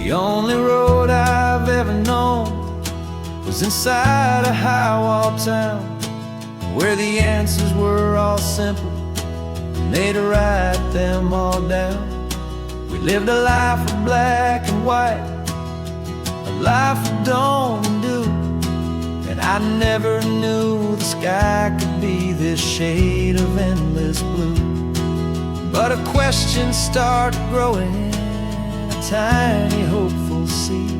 The only road I've ever known was inside a high-wall town, where the answers were all simple and they'd write them all down. We lived a life of black and white, a life of dawn and dew, and I never knew the sky could be this shade of endless blue. But a question started growing, a tiny hopeful seed,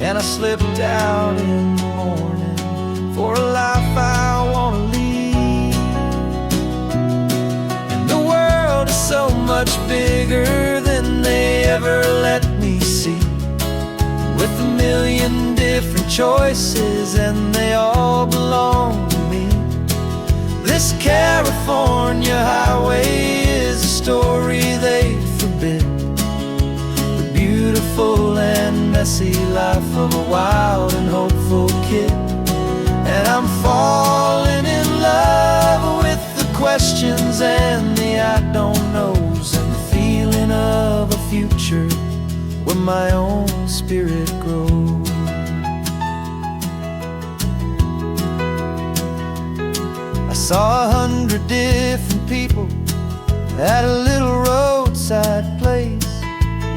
and I slipped out in the morning for a life I want to lead. And the world is so much bigger than they ever let me see, with a million different choices and they all belong to me. This California highway is a story they forbid, the beautiful and messy life of a wild and hopeful kid. And I'm falling in love with the questions and the I don't knows, and the feeling of a future where my own spirit grows. I saw 100 different people at a little roadside place,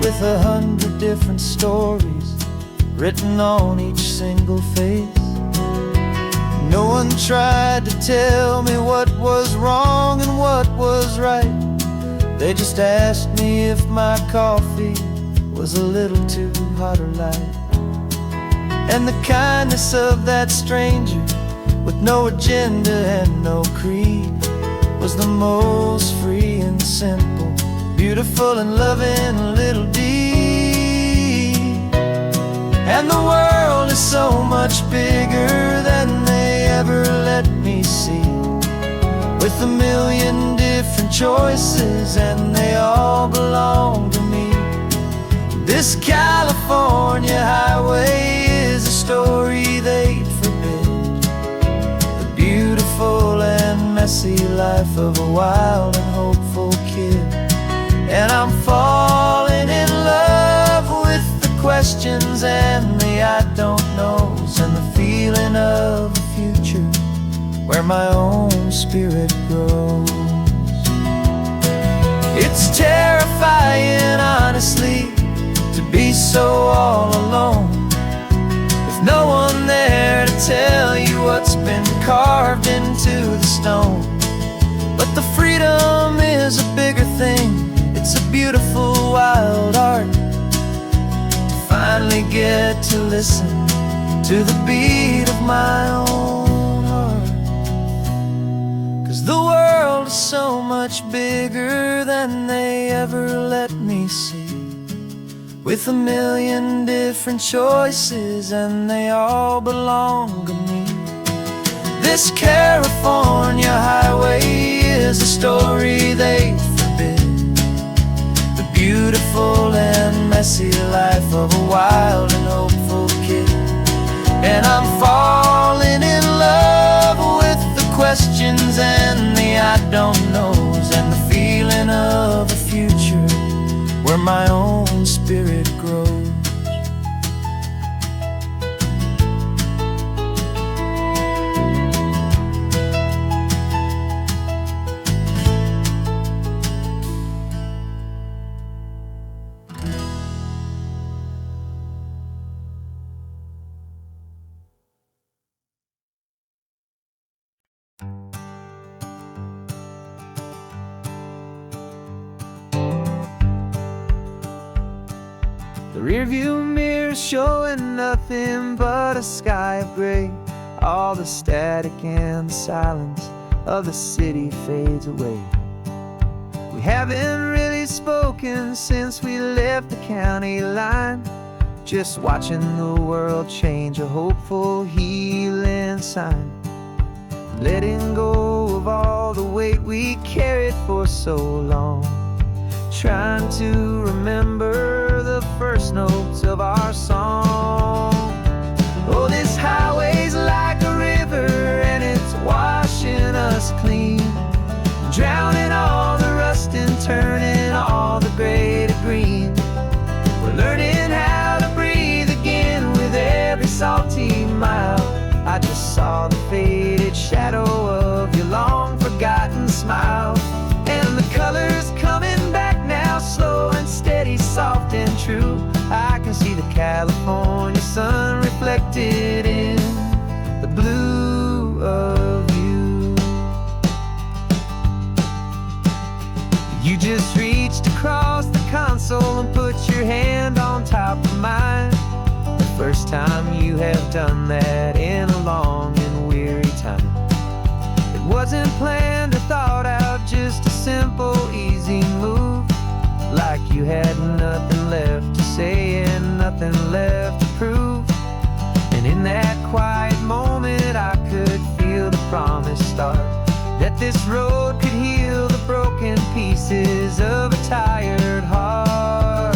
with 100 different stories written on each single face. No one tried to tell me what was wrong and what was right. They just asked me if my coffee was a little too hot or light. And the kindness of that stranger, with no agenda and no creed, was the most free and simple, beautiful and loving little deed. And the world is so much bigger than they ever let me see, with a million different choices and they all belong to me. This California highway is a story they'd forbid, the beautiful and messy life of a wild and hopeful kid. And I'm falling in love with the questions and the I don't knows, and the feeling of a future where my own spirit grows. It's terrifying, honestly, to be so all alone, with no one there to tell you what's been carved into the stone. But the freedom is a bigger thing, it's a beautiful wild art, to finally get to listen to the beat of my own heart. 'Cause the world is so much bigger than they ever let me see, with a million different choices and they all belong to me. This California highway is a story they forbid, the beautiful and messy life of a wild and hopeful kid. And I'm falling in love with the questions and the I don't knows, and the feeling of a future where my own spirit grows. The rearview mirror showing nothing but a sky of gray. All the static and the silence of the city fades away. We haven't really spoken since we left the county line, just watching the world change, a hopeful healing sign. Letting go of all the weight we carried for so long, trying to remember the first notes of our song. Oh, this highway's like a river and it's washing us clean, drowning all the rust and turning all the gray to green. We're learning how salty mile. I just saw the faded shadow of your long forgotten smile. And the colors coming back now, slow and steady, soft and true. I can see the California sun reflected in the blue of you. You just reached across the console and put your hand on top of mine. The first time you have done that in a long and weary time. It wasn't planned or thought out, just a simple, easy move. Like you had nothing left to say and nothing left to prove. And in that quiet moment I could feel the promise start, that this road could heal the broken pieces of a tired heart.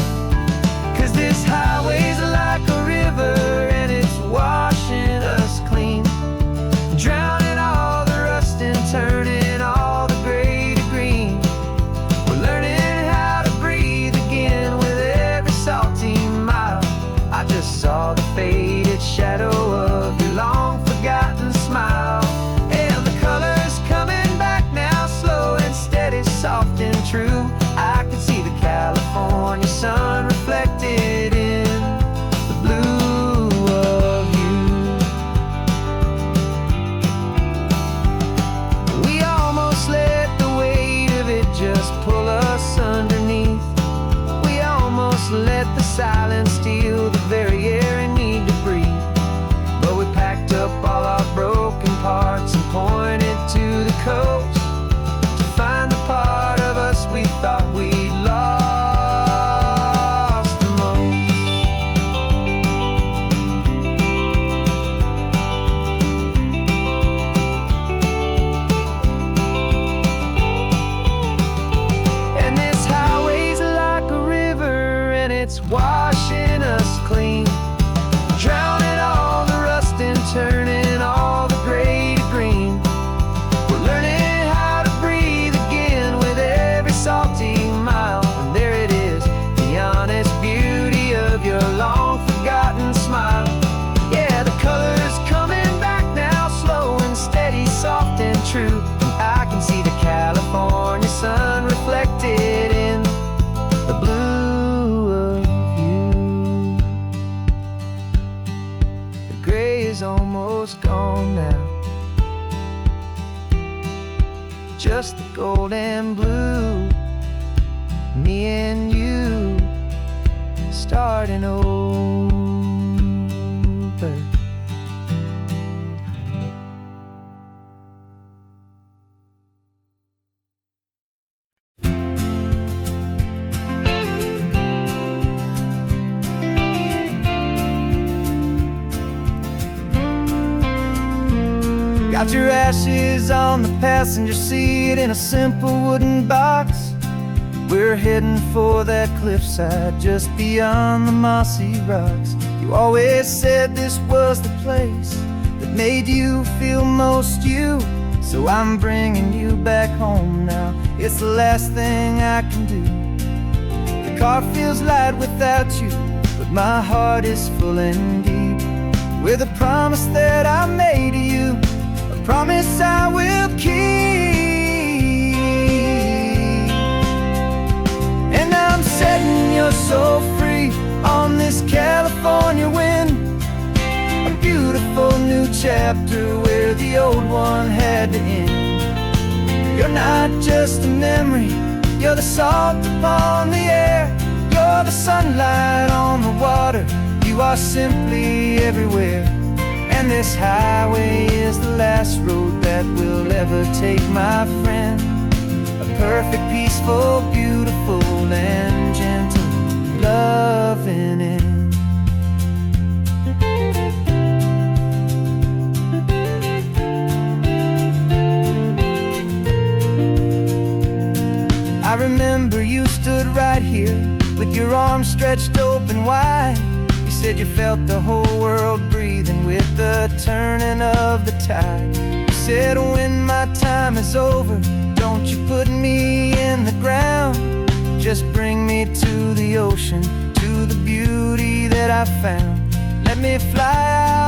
'Cause this highway's like a river and it's washing us clean, drowning all the rust and turning all the gray to green. We're learning how to breathe again with every salty mile. I just saw the faded shadow of your long forgotten smile. And the colors coming back now, slow and steady, soft and true. I could see the California sun reflected in the blue of you. We almost let the weight of it just pull us underneath. We almost let the silence steal the very air we need to breathe. But we packed up all our broken parts and pointed to the coast to find the part of us we thought we'd lost the most. And this highway's like a river and it's washing us clean, drowning all the rust and turning all the gray to green. We're learning how to breathe again with every salty mile. And there it is, the honest beauty of your long forgotten smile. Yeah, the colors coming back now, slow and steady, soft and true. I can see the California sun reflected in the blue of you. The gray is almost gone now, just the gold and blue. Me and you starting over. Got your ashes on the passenger seat in a simple wooden box. We're heading for that cliffside just beyond the mossy rocks. You always said this was the place that made you feel most you. So I'm bringing you back home now, it's the last thing I can do. The car feels light without you, but my heart is full and deep with a promise that I made to you, a promise I will keep. And I'm setting your soul free on this California wind, a beautiful new chapter where the old one had to end. You're not just a memory, you're the salt upon the air, you're the sunlight on the water, you are simply everywhere. And this highway is the last road that we'll ever take, my friend. A perfect, peaceful, beautiful, and gentle loving end. I remember you stood right here with your arms stretched open wide. You said you felt the whole world breathing with the turning of the tide. You said when my time is over, don't you put me in the ground, just bring me to the ocean, to the beauty that I found. Let me fly out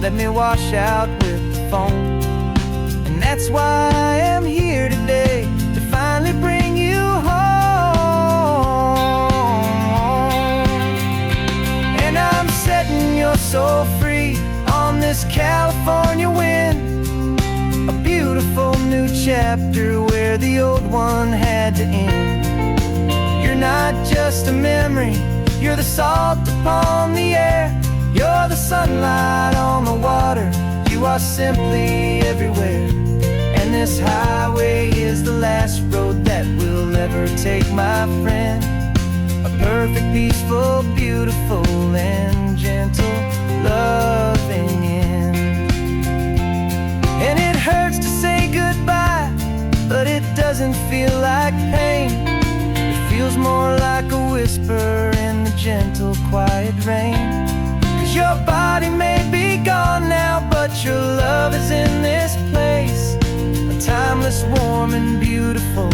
let me wash out with the foam. And that's why I am here today, to finally bring you home. And I'm setting your soul free on this California wind, a beautiful new chapter where the old one had to end. You're not just a memory, you're the salt upon the air, you're the sunlight on the water, you are simply everywhere. And this highway is the last road that we'll ever take, my friend. A perfect, peaceful, beautiful, and gentle, loving end. And it hurts to say goodbye, but it doesn't feel like pain. It feels more like a whisper in the gentle, quiet rain. 'Cause your body may be gone now, but your love is in this place, a timeless, warm, and beautiful,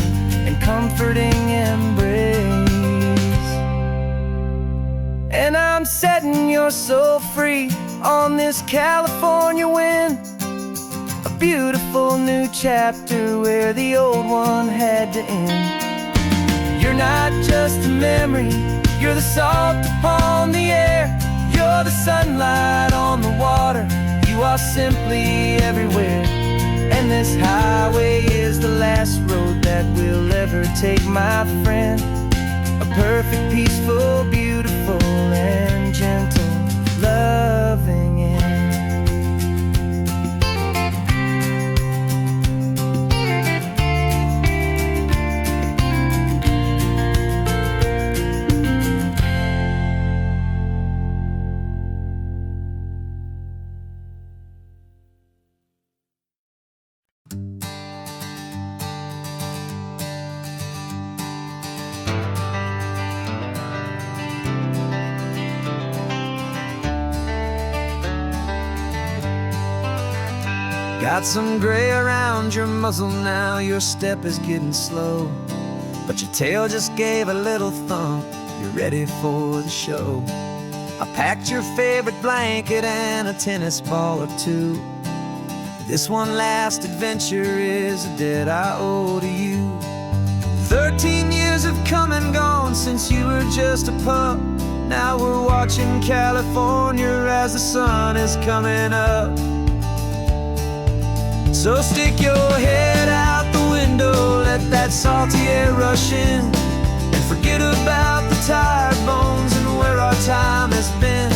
and comforting embrace. And I'm setting your soul free on this California wind, a beautiful new chapter where the old one had to end. You're not just a memory, you're the salt upon the air, you're the sunlight on the water, you are simply everywhere. And this highway is the last road that we'll ever take, my friend. A perfect, peaceful, beautiful, and gentle, loving end. Got some gray around your muzzle now, your step is getting slow, but your tail just gave a little thump, you're ready for the show. I packed your favorite blanket and a tennis ball or two. This one last adventure is a debt I owe to you. 13 years have come and gone since you were just a pup. Now we're watching California as the sun is coming up. So stick your head out the window, let that salty air rush in, and forget about the tired bones and where our time has been.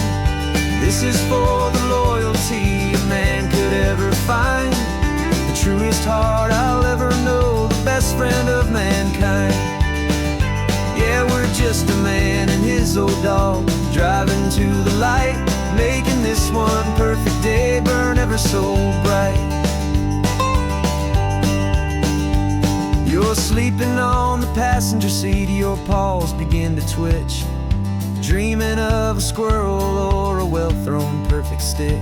This is for the loyalty a man could ever find, the truest heart I'll ever know, the best friend of mankind. Yeah, we're just a man and his old dog, driving to the light, making this one perfect day burn ever so bright. You're sleeping on the passenger seat, your paws begin to twitch, dreaming of a squirrel or a well-thrown perfect stick.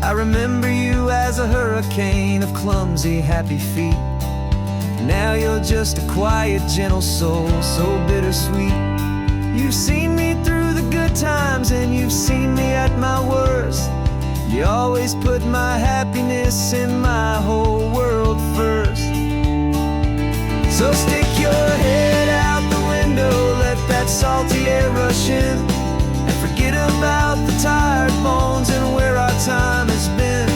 I remember you as a hurricane of clumsy, happy feet. Now you're just a quiet, gentle soul, so bittersweet. You've seen me through the good times and you've seen me at my worst. You always put my happiness in my whole world first. So stick your head out the window, let that salty air rush in, and forget about the tired bones and where our time has been.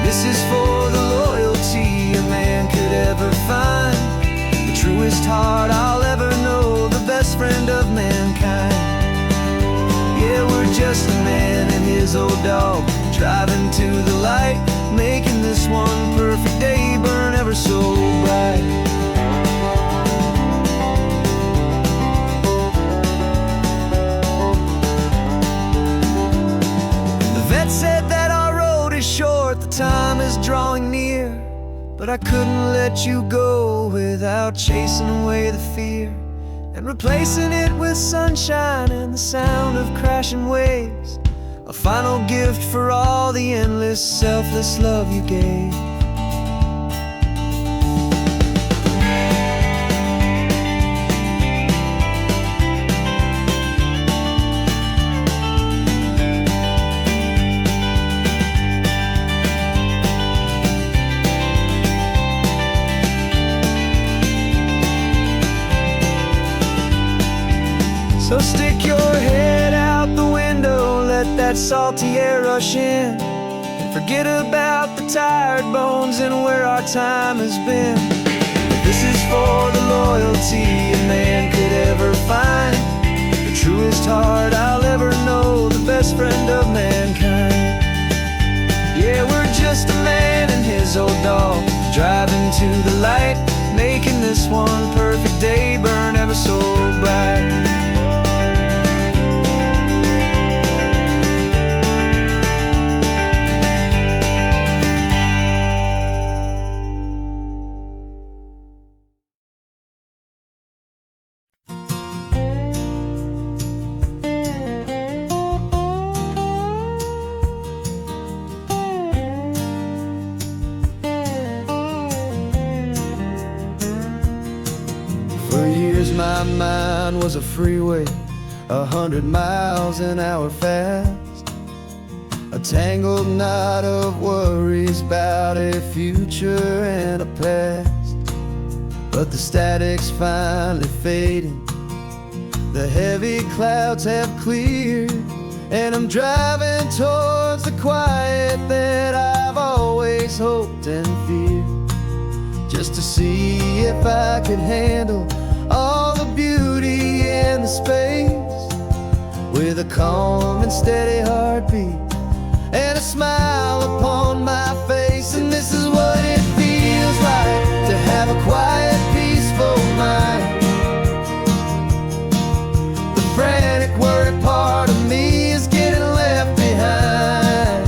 This is for the loyalty a man could ever find, the truest heart I'll ever know, the best friend of mankind. Yeah, we're just a man and his old dog, driving to the light, making this one perfect day burn ever so bright. Said that our road is short, the time is drawing near, but I couldn't let you go without chasing away the fear and replacing it with sunshine and the sound of crashing waves, a final gift for all the endless, selfless love you gave. that salty air rush in, and forget about the tired bones and where our time has been. This is for the loyalty a man could ever find, the truest heart I'll ever know, the best friend of mankind. Yeah, we're just a man and his old dog, driving to the light, making this one perfect day burn ever so bright. For years my mind was a freeway, 100 miles an hour fast, a tangled knot of worries about a future and a past. But the static's finally fading, the heavy clouds have cleared, and I'm driving towards the quiet that I've always hoped and feared, just to see if I could handle all the beauty and the space, with a calm and steady heartbeat and a smile upon my face. And this is what it feels like to have a quiet, peaceful mind. The frantic, worried part of me is getting left behind.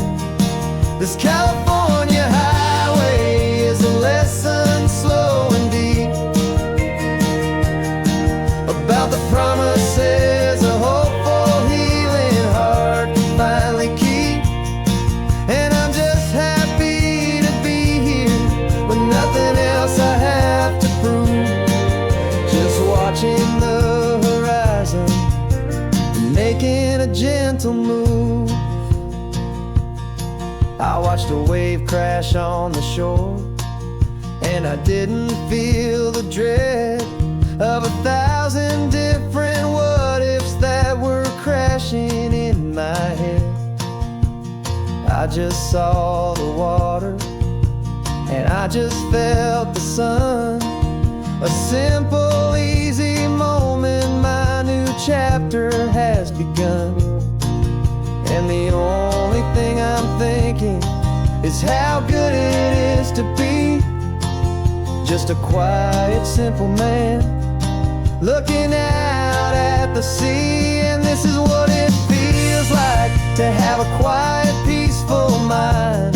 This California highway is a lesson slow and deep about the promises a hopeful, healing heart can finally keep. And I'm just happy to be here with nothing else I have to prove, just watching the horizon and making a gentle move. I watched a wave crash on the shore, and I didn't feel the dread of 1,000 different what-ifs that were crashing in my head. I just saw the water, and I just felt the sun. A simple, easy moment, my new chapter has begun. And the only thing I'm thinking is how good it is to be just a quiet, simple man looking out at the sea. And this is what it feels like to have a quiet, peaceful mind.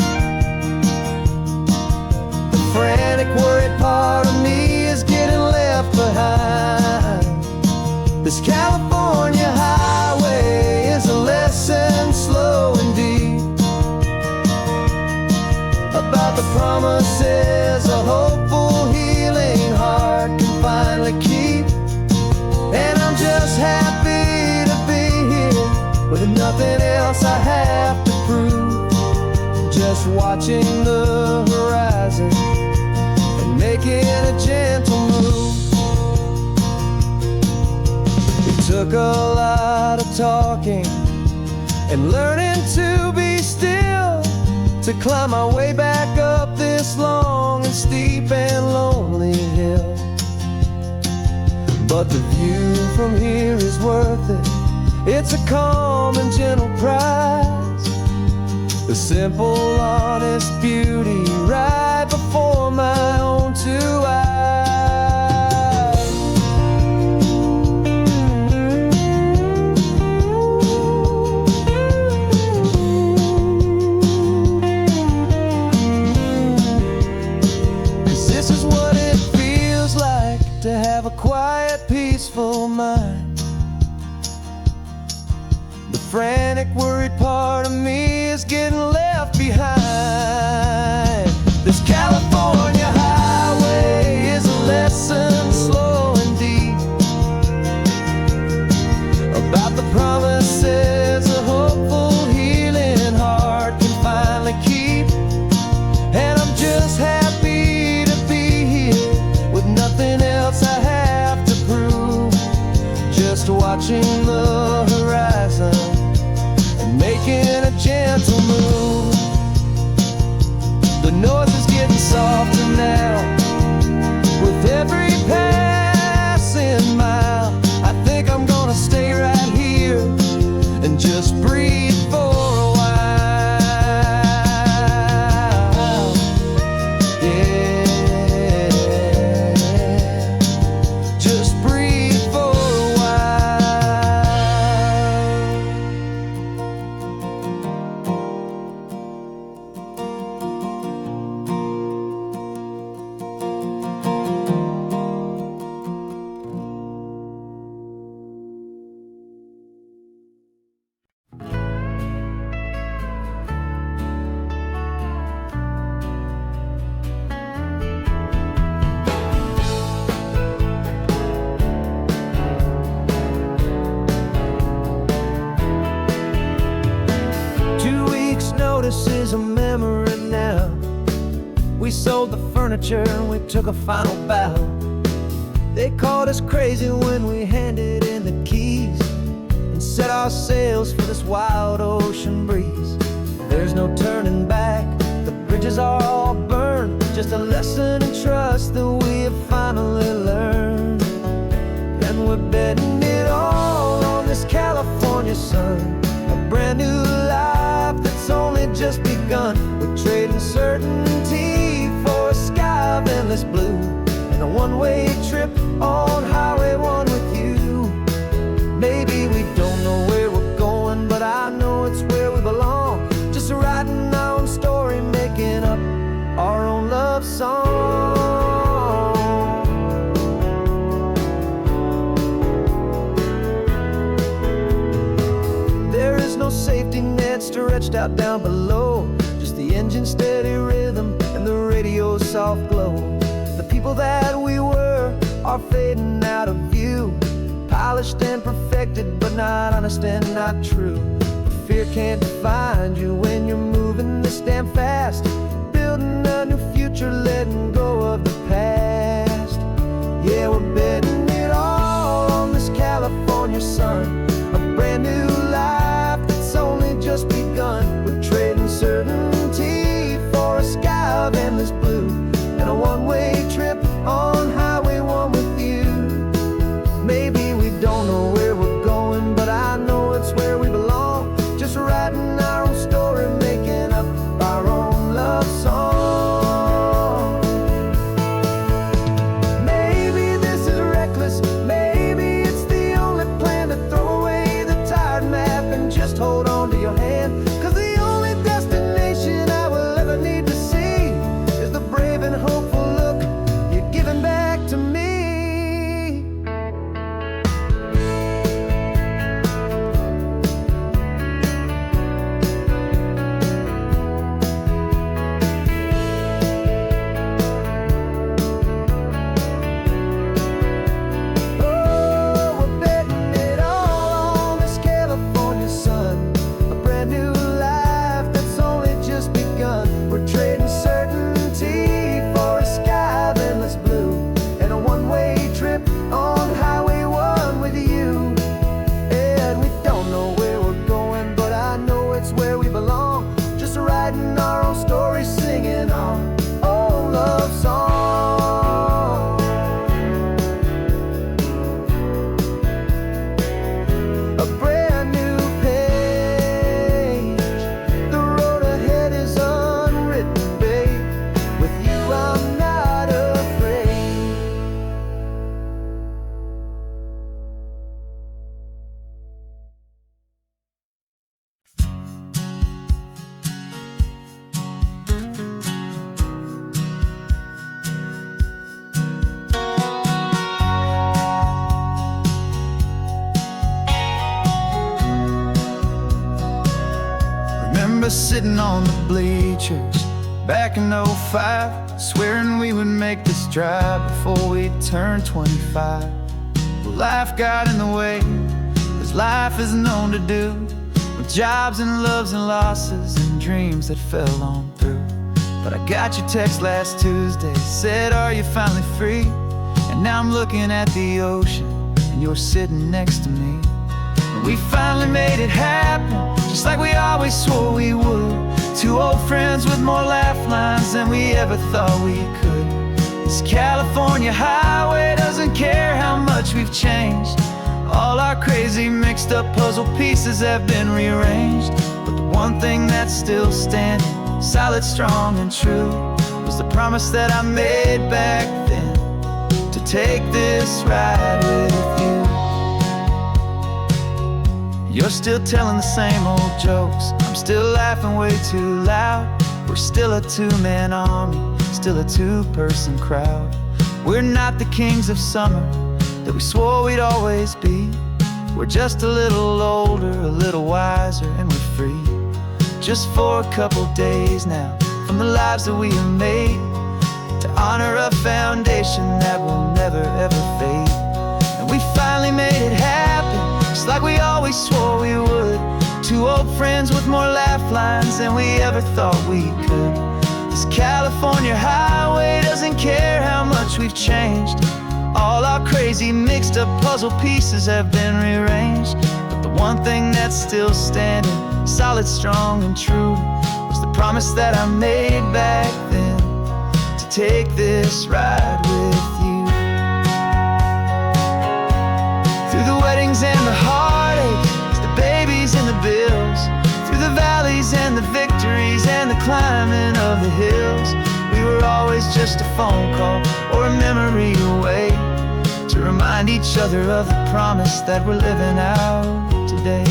The frantic, worried part of me is getting left behind. This California highway is a lesson slow and deep about the promises a hopeful, healing heart can finally keep. And I'm just happy to be here with nothing else I have to prove, just watching the horizon and making a gentle move. It took a lot of talking and learning to be still to climb my way back up this long and steep and lonely hill. But the view from here is worth it. It's a calm and gentle prize, the simple, honest beauty right before my own two eyes. To have a quiet, peaceful mind. The frantic, worried part of me is getting left behind. This California gentle moon. The north is getting softer now with every passing mile. I think I'm gonna stay right here and just breathe for a while. Yeah, just breathe for a while. Notice is a memory now. We sold the furniture and we took a final bow. They called us crazy when we handed in the keys and set our sails for this wild ocean breeze. There's no turning back, the bridges are all burned. Just a lesson in trust that we have finally learned. And we're betting it all on this California sun, a brand new life that's only just begun. We're trading certainty for a sky of endless blue and a one-way trip on Highway 1 with you. Maybe we don't know where we're going, but I know it's where we belong. Just writing our own story, making up our own love song. There is no safety net stretched out down below, just the engine's steady rhythm and the radio's soft glow. The people that we were are fading out of view, polished and perfected, but not honest and not true. Fear can't find you when you're moving this damn fast, building a new future, letting go of the past. Yeah, we're betting it all on this California sun, a brand new life that's only just begun. We're trading certainty for a sky of endless blue and a one-way trip on Highway 1 with you. Maybe we don't know where we're going, but I know it's where we belong. Just writing our own story, making up our own love song. Maybe this is reckless, maybe it's the only plan to throw away the tired map and just hold on to your hand. 'Cause the only destination I will ever need to see is the brave and hopeful look you're giving back to me. Sitting on the bleachers back in '05, swearing we would make this drive before we turned 25. Well, life got in the way, as life is known to do, with jobs and loves and losses and dreams that fell on through. But I got your text last Tuesday, said, are you finally free? And now I'm looking at the ocean and you're sitting next to me. We finally made it happen, just like we always swore we would. Two old friends with more laugh lines than we ever thought we could. This California highway doesn't care how much we've changed. All our crazy mixed up puzzle pieces have been rearranged. But the one thing that's still standing, solid, strong, and true, was the promise that I made back then, to take this ride with you. You're still telling the same old jokes, I'm still laughing way too loud. We're still a two-man army, still a two-person crowd. We're not the kings of summer that we swore we'd always be. We're just a little older, a little wiser, and we're free. Just for a couple days now, from the lives that we have made, to honor a foundation that will never ever fade. And we finally made it happen, just like we always swore we would. Two old friends with more laugh lines than we ever thought we could. This California highway doesn't care how much we've changed. All our crazy mixed up puzzle pieces have been rearranged. But the one thing that's still standing, solid, strong, and true, was the promise that I made back then, to take this ride with you. Through the weddings and the heartaches, the babies and the bills, through the valleys and the victories and the climbing of the hills, we were always just a phone call or a memory away, to remind each other of the promise that we're living out today.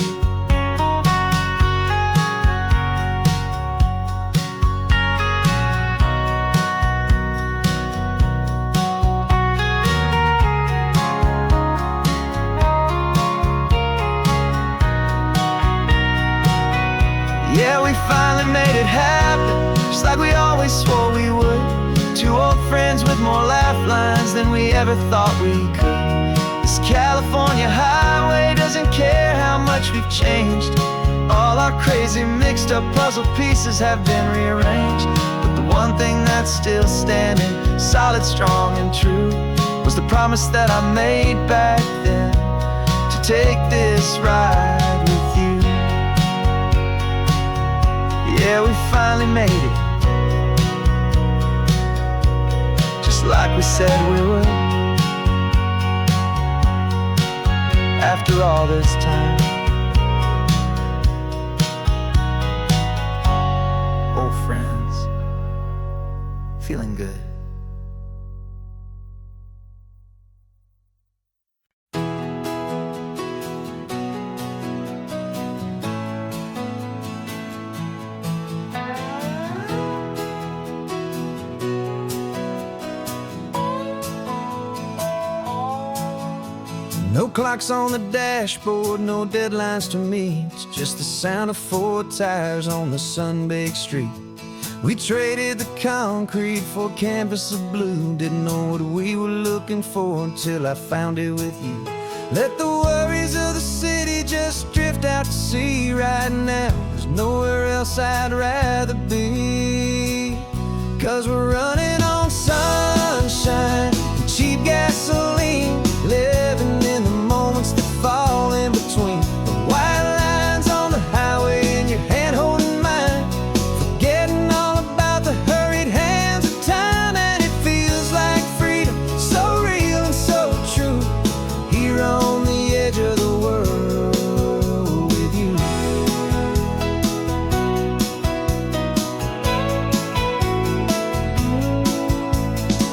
Yeah, we finally made it happen, just like we always swore we would. Two old friends with more laugh lines than we ever thought we could. This California highway doesn't care how much we've changed. All our crazy mixed up puzzle pieces have been rearranged. But the one thing that's still standing, solid, strong, and true, was the promise that I made back then, to take this ride with you. Yeah, we finally made it, like we said we would. After all this time, old friends, feeling good. No clocks on the dashboard, no deadlines to meet, just the sound of 4 tires on the sun-baked street. We traded the concrete for a canvas of blue, didn't know what we were looking for until I found it with you. Let the worries of the city just drift out to sea right now. There's nowhere else I'd rather be, 'cause we're running on sunshine and cheap gasoline, living in the moments that fall in between the white lines on the highway and your hand holding mine, forgetting all about the hurried hands of time. And it feels like freedom, so real and so true, here on the edge of the world with you.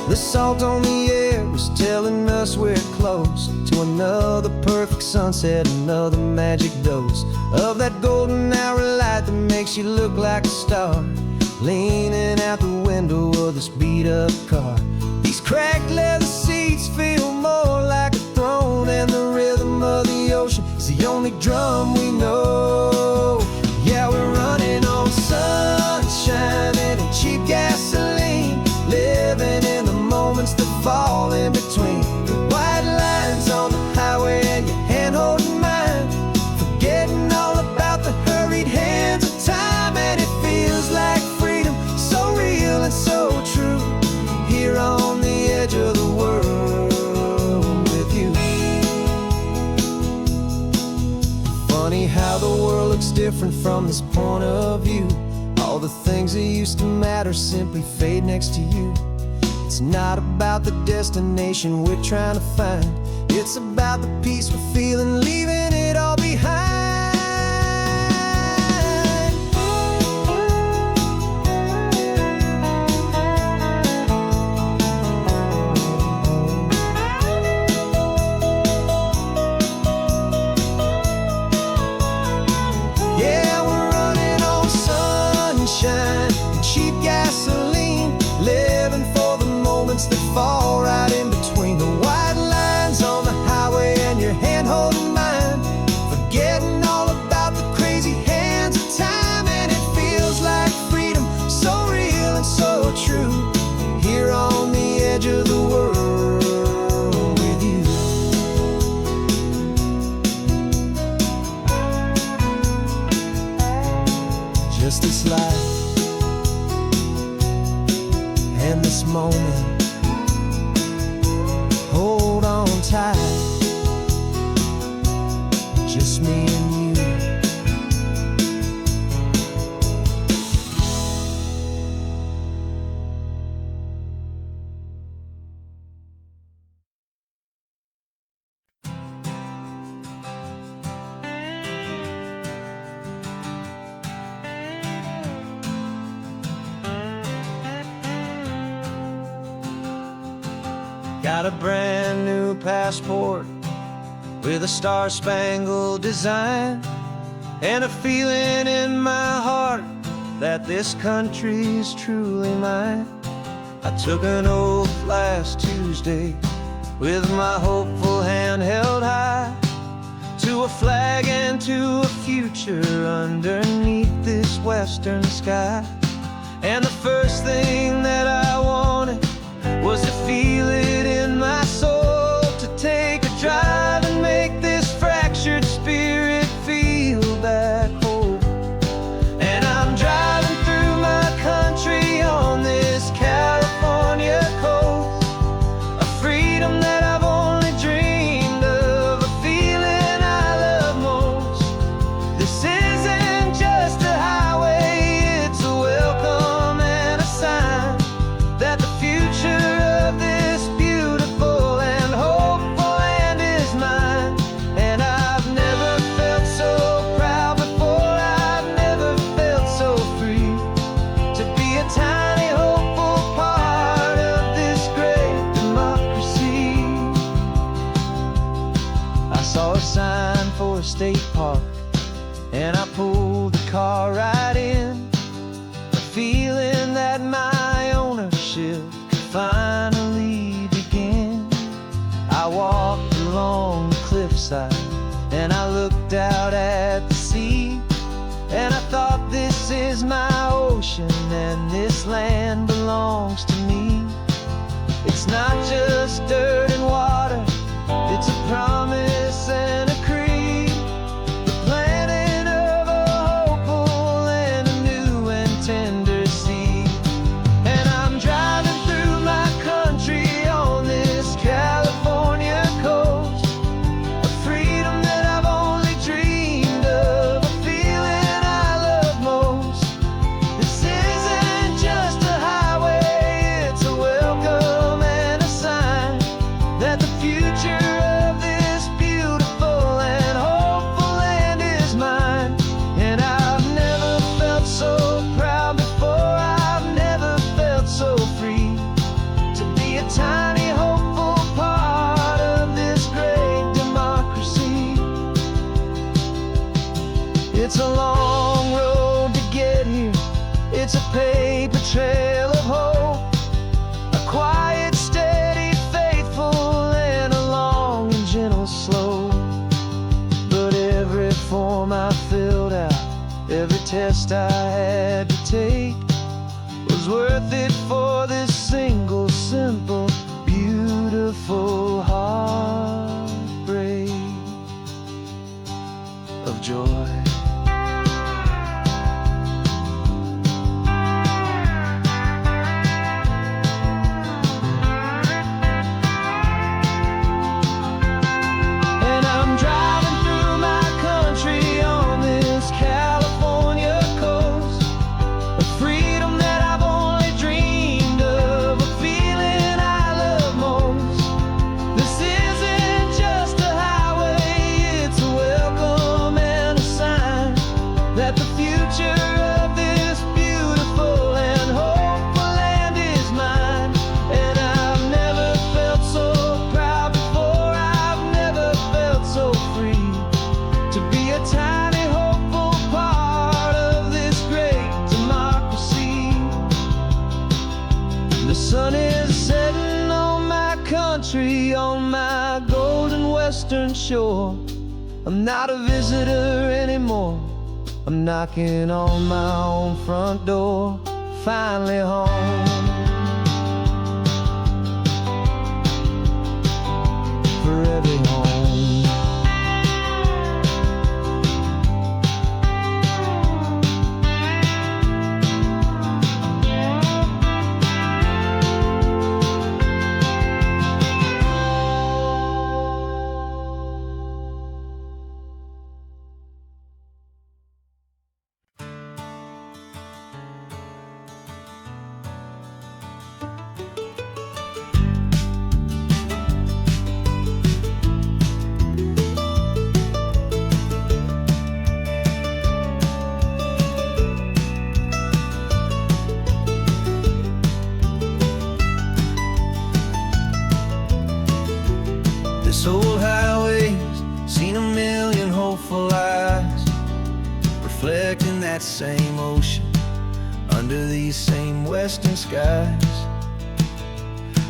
The salt on the air was telling us we're close to another perfect sunset, another magic dose of that golden hour light that makes you look like a star, leaning out the window of this beat-up car. These cracked leather seats feel more like a throne, and the rhythm of the ocean is the only drum we know. Yeah, we're running on sunshine and cheap gasoline, living in the moments that fall in between the white lines on the highway and your hand holding mine, forgetting all about the hurried hands of time. And it feels like freedom, so real and so true, here on the edge of the world with you. from this point of view. All the things that used to matter simply fade next to you. It's not about the destination we're trying to find. It's about the peace we're feeling, leaving it all behind. Yeah, we're running on sunshine and cheap gasoline, living for the moments that fall right in between the white lines on the highway and your hand holding mine, forgetting all about the crazy hands of time. And it feels like freedom, so real and so true, here on the edge of the world with you. Just this life and this moment, hold on tight, just me and you. Got a brand new passport with a star-spangled design, and a feeling in my heart that this country's truly mine. I took an oath last Tuesday with my hopeful hand held high, to a flag and to a future underneath this western sky. And the first thing that I wanted was to feel it in my soul, to take a drive and make this fractured spirit feel back home. And I'm driving through my country on this California coast, a freedom that I've only dreamed of, a feeling I love most. This isn't just a highway, it's a welcome and a sign that the future of this beautiful and hopeful land is mine. And I've never felt so proud before, I've never felt so free, to be a tiny hopeful part of this great democracy. I saw a sign for a state park, and I pulled the car right in, a feeling that my ownership could finally begin. I walked along the cliffside and I looked out at the sea, and I thought, this is my ocean and this land belongs to me. It's not just dirt and water, it's a promise and a creed, the planting of a hopeful and a new and tender seed. And I'm driving through my country on this California coast, a freedom that I've only dreamed of, a feeling I love most. This isn't just a highway, it's a welcome and a sign that the future of this beautiful and hopeful land is mine. And I've never felt so proud before, I've never felt so free, to be a tiny hopeful part of this great democracy. It's a long road to get here, it's a paper trail of hope, a quiet, steady, faithful, and a long and gentle slope. But every form I filled out, every test I had to take, was worth it for this single, simple, beautiful heartbreak of joy. sun is setting on my country, on my golden western shore. I'm not a visitor anymore. I'm knocking on my own front door, finally home. Forever home. This old highway's seen a million hopeful eyes, reflecting that same ocean under these same western skies.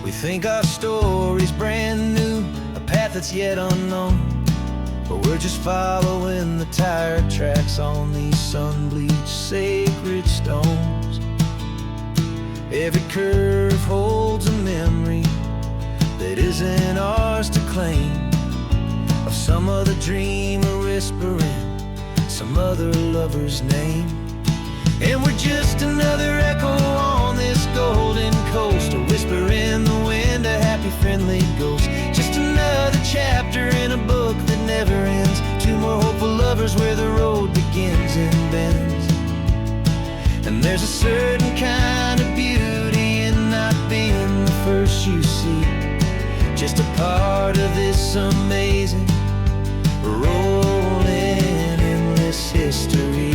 We think our story's brand new, a path that's yet unknown, but we're just following the tire tracks on these sun-bleached sacred stones. Every curve holds a memory that isn't ours to claim, of some other dreamer whispering some other lover's name. And we're just another echo on this golden coast, a whisper in the wind, a happy friendly ghost. Just another chapter in a book that never ends, two more hopeful lovers where the road begins and bends. And there's a certain kind of beauty in not being the first you see, just a part of this amazing, rolling, endless history.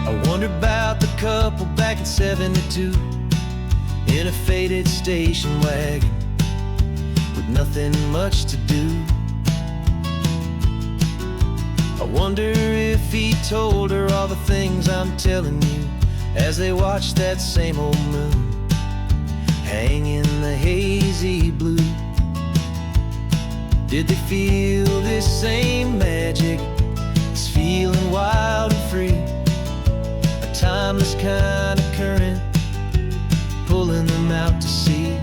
I wonder about the couple back in '72 in a faded station wagon with nothing much to do. I wonder if he told her all the things I'm telling you as they watched that same old moon hang in the hazy blue. Did they feel this same magic, this feeling wild and free, a timeless kind of current pulling them out to sea?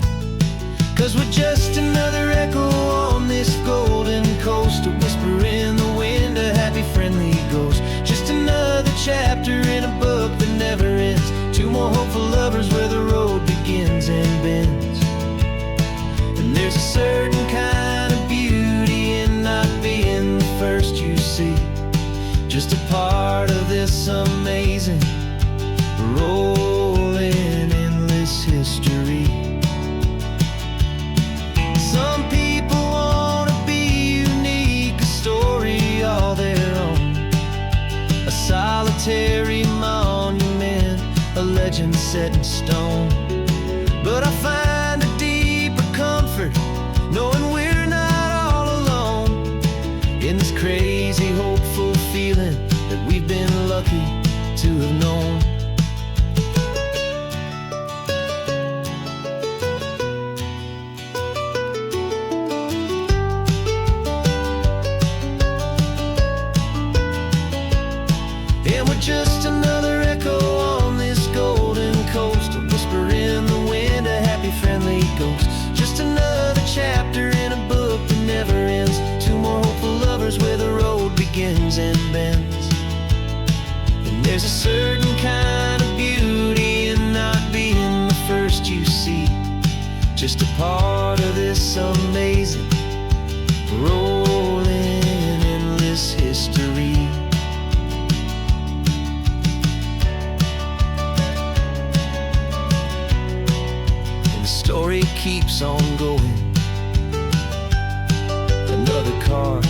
'Cause we're just another echo on this golden coast, a whisper in the wind, a happy friendly ghost. Just another chapter in a book that never ends, two more hopeful lovers where the road begins and bends. And there's a certain kind of beauty in not being the first you see, just a part of this amazing, rolling, endless history. Some people want to be unique, a story all their own, a solitary monument, a legend set in stone. But I find a deeper comfort knowing we're not all alone in this crazy, hopeful feeling that we've been lucky to have known. And we're just another echo on this golden coast, a whisper in the wind, a happy friendly ghost. Just another chapter in a book that never ends, two more hopeful lovers where the road begins and bends. And there's a certain kind of beauty in not being the first you see, just a part of this amazing, rolling, endless history. Story keeps on going. Another car,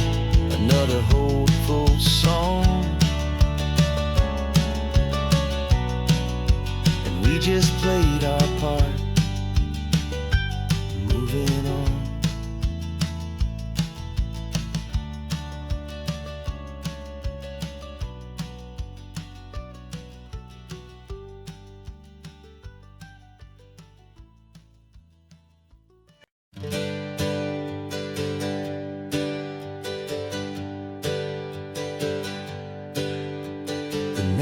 another hopeful song, and we just played our part, moving on.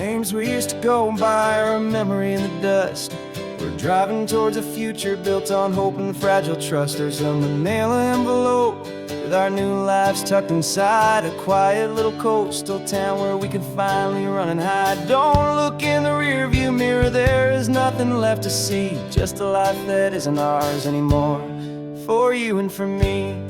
names we used to go by are a memory in the dust. We're driving towards a future built on hope and fragile trust. There's a manila envelope with our new lives tucked inside, a quiet little coastal town where we could finally run and hide. Don't look in the rearview mirror, there is nothing left to see, just a life that isn't ours anymore, for you and for me.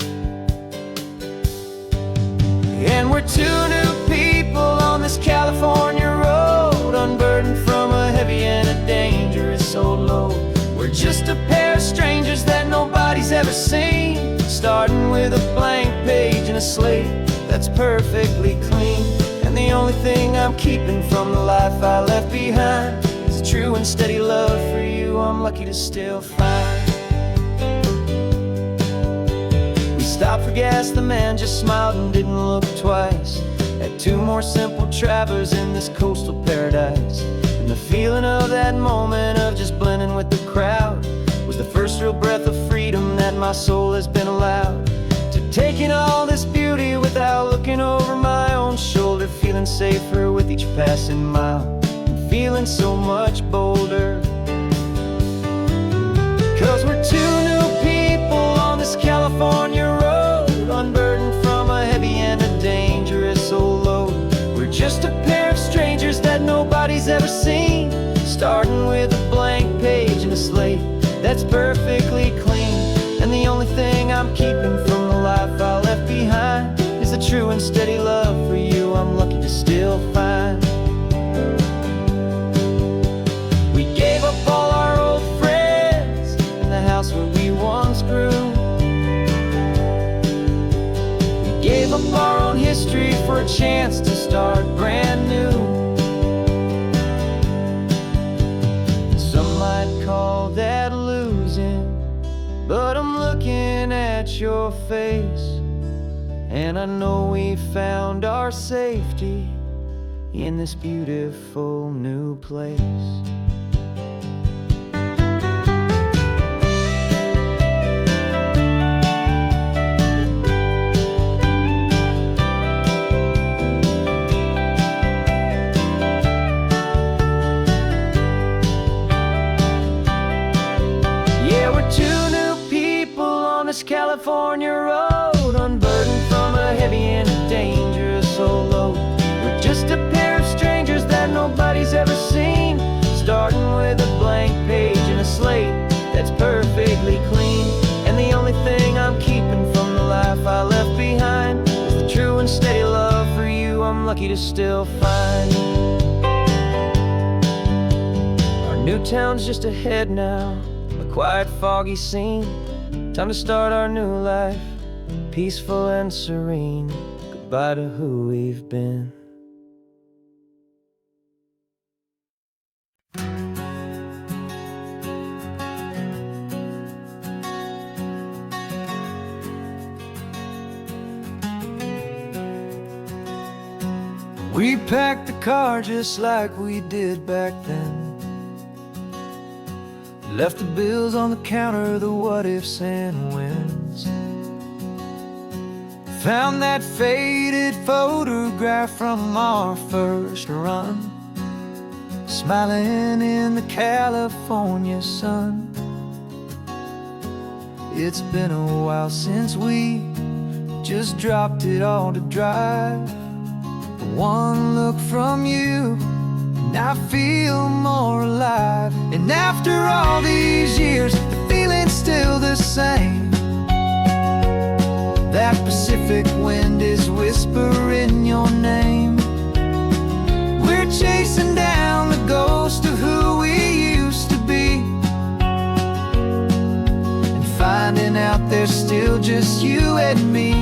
And we're two new people on this California road, unburdened from a heavy and a dangerous old load. We're just a pair of strangers that nobody's ever seen, starting with a blank page and a slate that's perfectly clean. And the only thing I'm keeping from the life I left behind is a true and steady love for you I'm lucky to still find. We stopped for gas, the man just smiled and didn't look twice. Had two more simple travelers in this coastal paradise. And the feeling of that moment of just blending with the crowd was the first real breath of freedom that my soul has been allowed to take in all this beauty without looking over my own shoulder, feeling safer with each passing mile and feeling so much bolder. 'Cause we're two new people on this California road, unburdened from a heavy and a dangerous old load. We're just a pair of strangers that nobody's ever seen, starting with a blank page and a slate that's perfectly clean. And the only thing I'm keeping from the life I left behind is the true and steady love for you I'm lucky to still find. We gave up all our old friends in the house where we once grew. We gave up our own history for a chance to start brand new. Some might call that losing, but I'm looking at your face, and I know we found our safety in this beautiful new place. California road, unburdened from a heavy and a dangerous old load. We're just a pair of strangers that nobody's ever seen, starting with a blank page and a slate that's perfectly clean. And the only thing I'm keeping from the life I left behind is the true and steady love for you I'm lucky to still find. Our new town's just ahead now, a quiet foggy scene. Time to start our new life, peaceful and serene. Goodbye to who we've been. We packed the car just like we did back then. Left the bills on the counter, the what ifs and whens. Found that faded photograph from our first run, smiling in the California sun. It's been a while since we just dropped it all to drive. But one look from you and I feel more alive. And after all these years, the feeling's still the same. That Pacific wind is whispering your name. We're chasing down the ghost of who we used to be, and finding out there's still just you and me.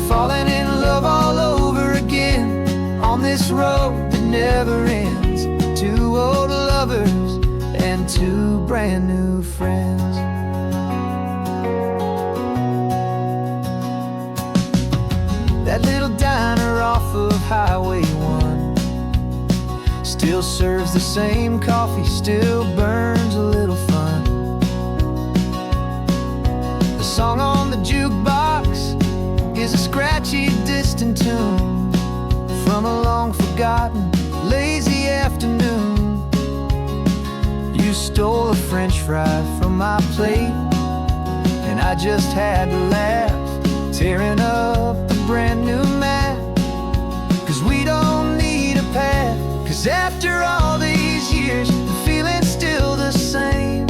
Falling in love all over again on this road that never ends. Two old lovers and two brand new friends. That little diner off of Highway 1 still serves the same coffee, still burns a little fun. The song on the jukebox is a scratchy, distant tune from a long forgotten forgotten lazy afternoon. You stole a French fry from my plate, and I just had to laugh, tearing up the brand new map. Cause we don't need a path, cause after all these years, the feeling's still the same.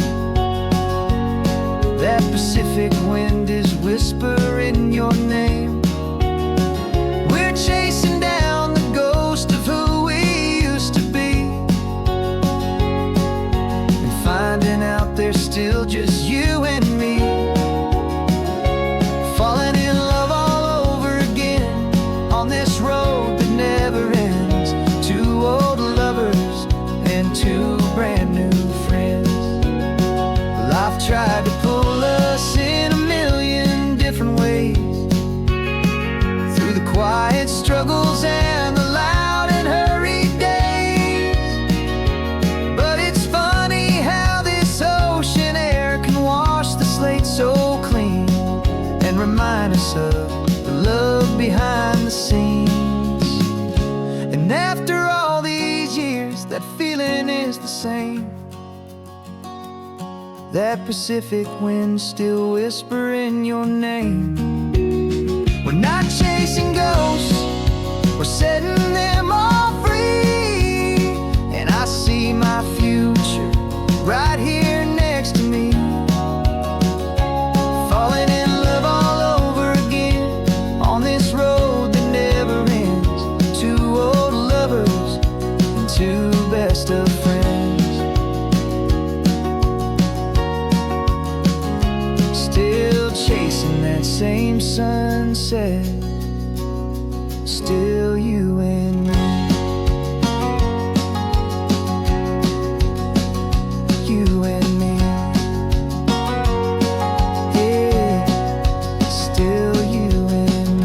That Pacific wind is whispering your name. We're chasing down the ghost of who we used to be, and finding out there's still just you and me. Falling in love all over again on this road that never ends. Two old lovers and two brand new friends. Life tried to pull us in a million different ways, through the quiet struggles and the loud and hurried days. But it's funny how this ocean air can wash the slate so clean, and remind us of the love behind the scenes. And after all these years, that feeling is the same. That Pacific wind still whispering your name. We're not chasing ghosts, we're setting them all free. And I see my future right here next to me. Falling in love all over again on this road that never ends. Two old lovers and two best of friends. Still chasing that same sunset, still you and me. You and me. Yeah, still you and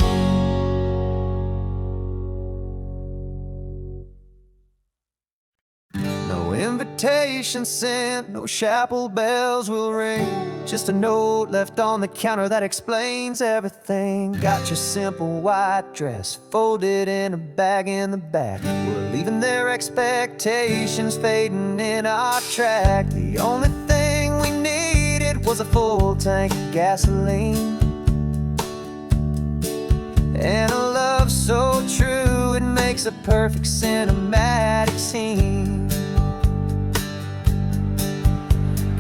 me. No invitation sent, no chapel bells will ring. Just a note left on the counter that explains everything. Got your simple white dress folded in a bag in the back. We're leaving their expectations fading in our track. The only thing we needed was a full tank of gasoline, and a love so true it makes a perfect cinematic scene.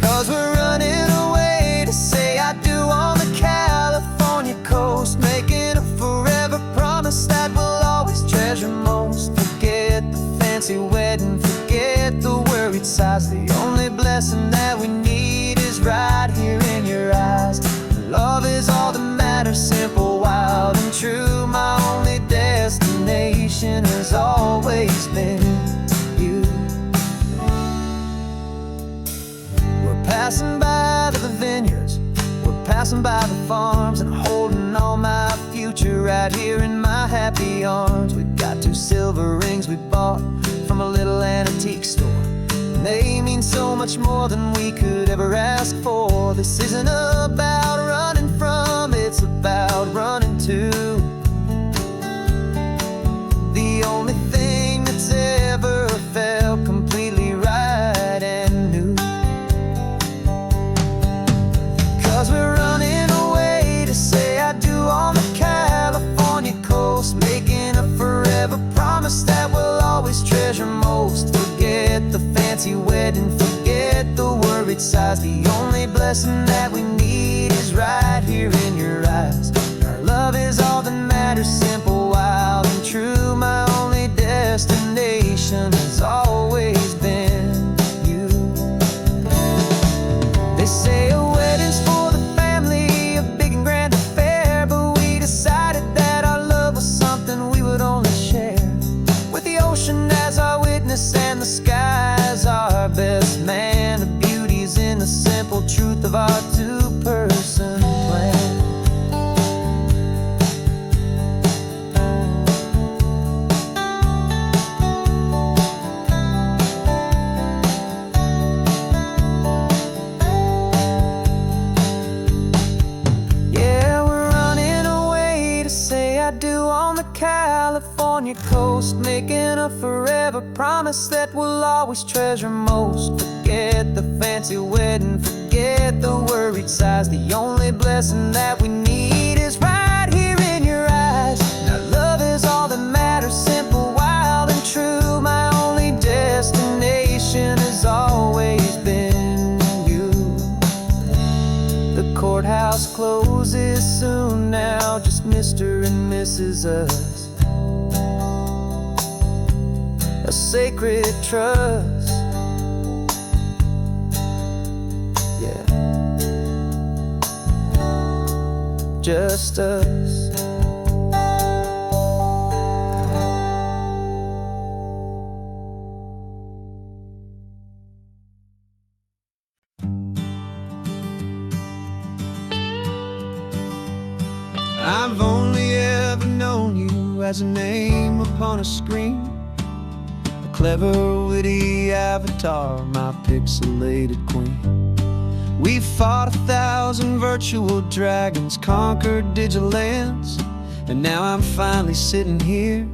Cause we're running away to say I do on the California coast, making a forever promise that we'll always treasure most. Forget the fancy wedding, forget the worried sighs. The only blessing that we need is right here in your eyes. Love is all that matters, simple, wild and true. My only destination has always been you. We're passing by the vineyards, we're passing by the farms, and holding on my future right here in my happy arms. We've got two silver rings we bought from a little antique store, and they mean so much more than we could ever ask for. This isn't about running from, it's about running to. The only thing that's ever felt completely right and new. Cause we're running away to say I do on the California coast, making a forever promise that we'll always treasure most. Forget the fancy wedding, forget the worried sighs. The only blessing that we need is right here in your eyes. Our love is all that matters, simple, wild and true. My only destination has always been you. They say a wedding's for the family, a big and grand affair, but we decided that our love was something we would only share with the ocean as our witness and the sky as our best man. The beauty's in the simple truth of our two-person plan. California coast, making in a forever promise that we'll always treasure most. Forget the fancy wedding, forget the worried sighs. The only blessing that we need is right here in your eyes. Now love is all that matters, simple, wild and true. My only destination has always been you. The courthouse closes soon now, just Mr. and Mrs. Us. A sacred trust, yeah, just us. I've only ever known you as a name upon a screen, a clever, witty avatar, my pixelated queen. We fought 1,000 virtual dragons, conquered digital lands, and now I'm finally sitting here,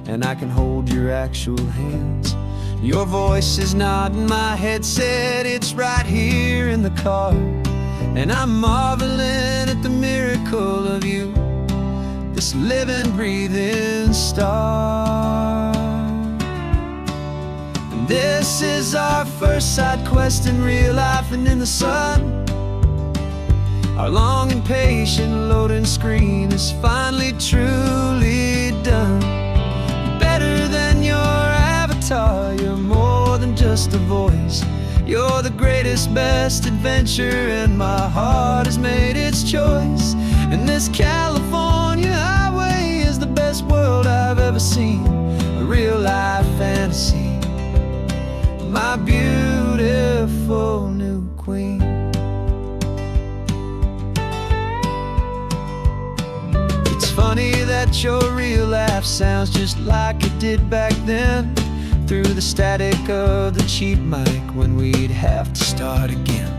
and I can hold your actual hands. Your voice is not in my headset, it's right here in the car, and I'm marveling at the miracle of you, this living, breathing star. And this is our first side quest in real life and in the sun. Our long and patient loading screen is finally truly done. You're better than your avatar, you're more than just a voice. You're the greatest, best adventure, and my heart has made its choice. And this California highway is the best world I've ever seen, a real life fantasy, my beautiful new queen. It's funny that your real life sounds just like it did back then, through the static of the cheap mic when we'd have to start again,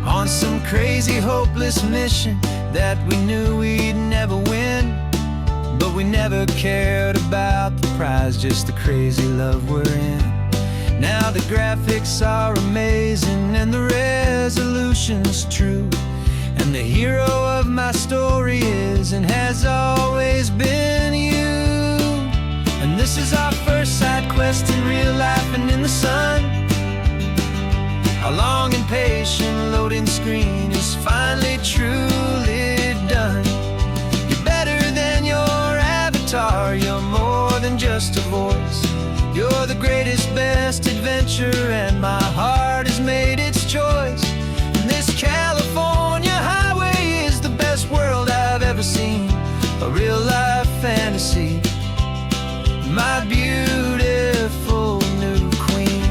on some crazy hopeless mission that we knew we'd never win. But we never cared about the prize, just the crazy love we're in. Now the graphics are amazing and the resolution's true, and the hero of my story is and has always been you. And this is our first side quest in real life and in the sun. Our long and patient loading screen is finally truly done. You're better than your avatar, you're more than just a voice. You're the greatest, best adventure, and my heart has made its choice. And this California highway is the best world I've ever seen, a real life fantasy, my beautiful new queen.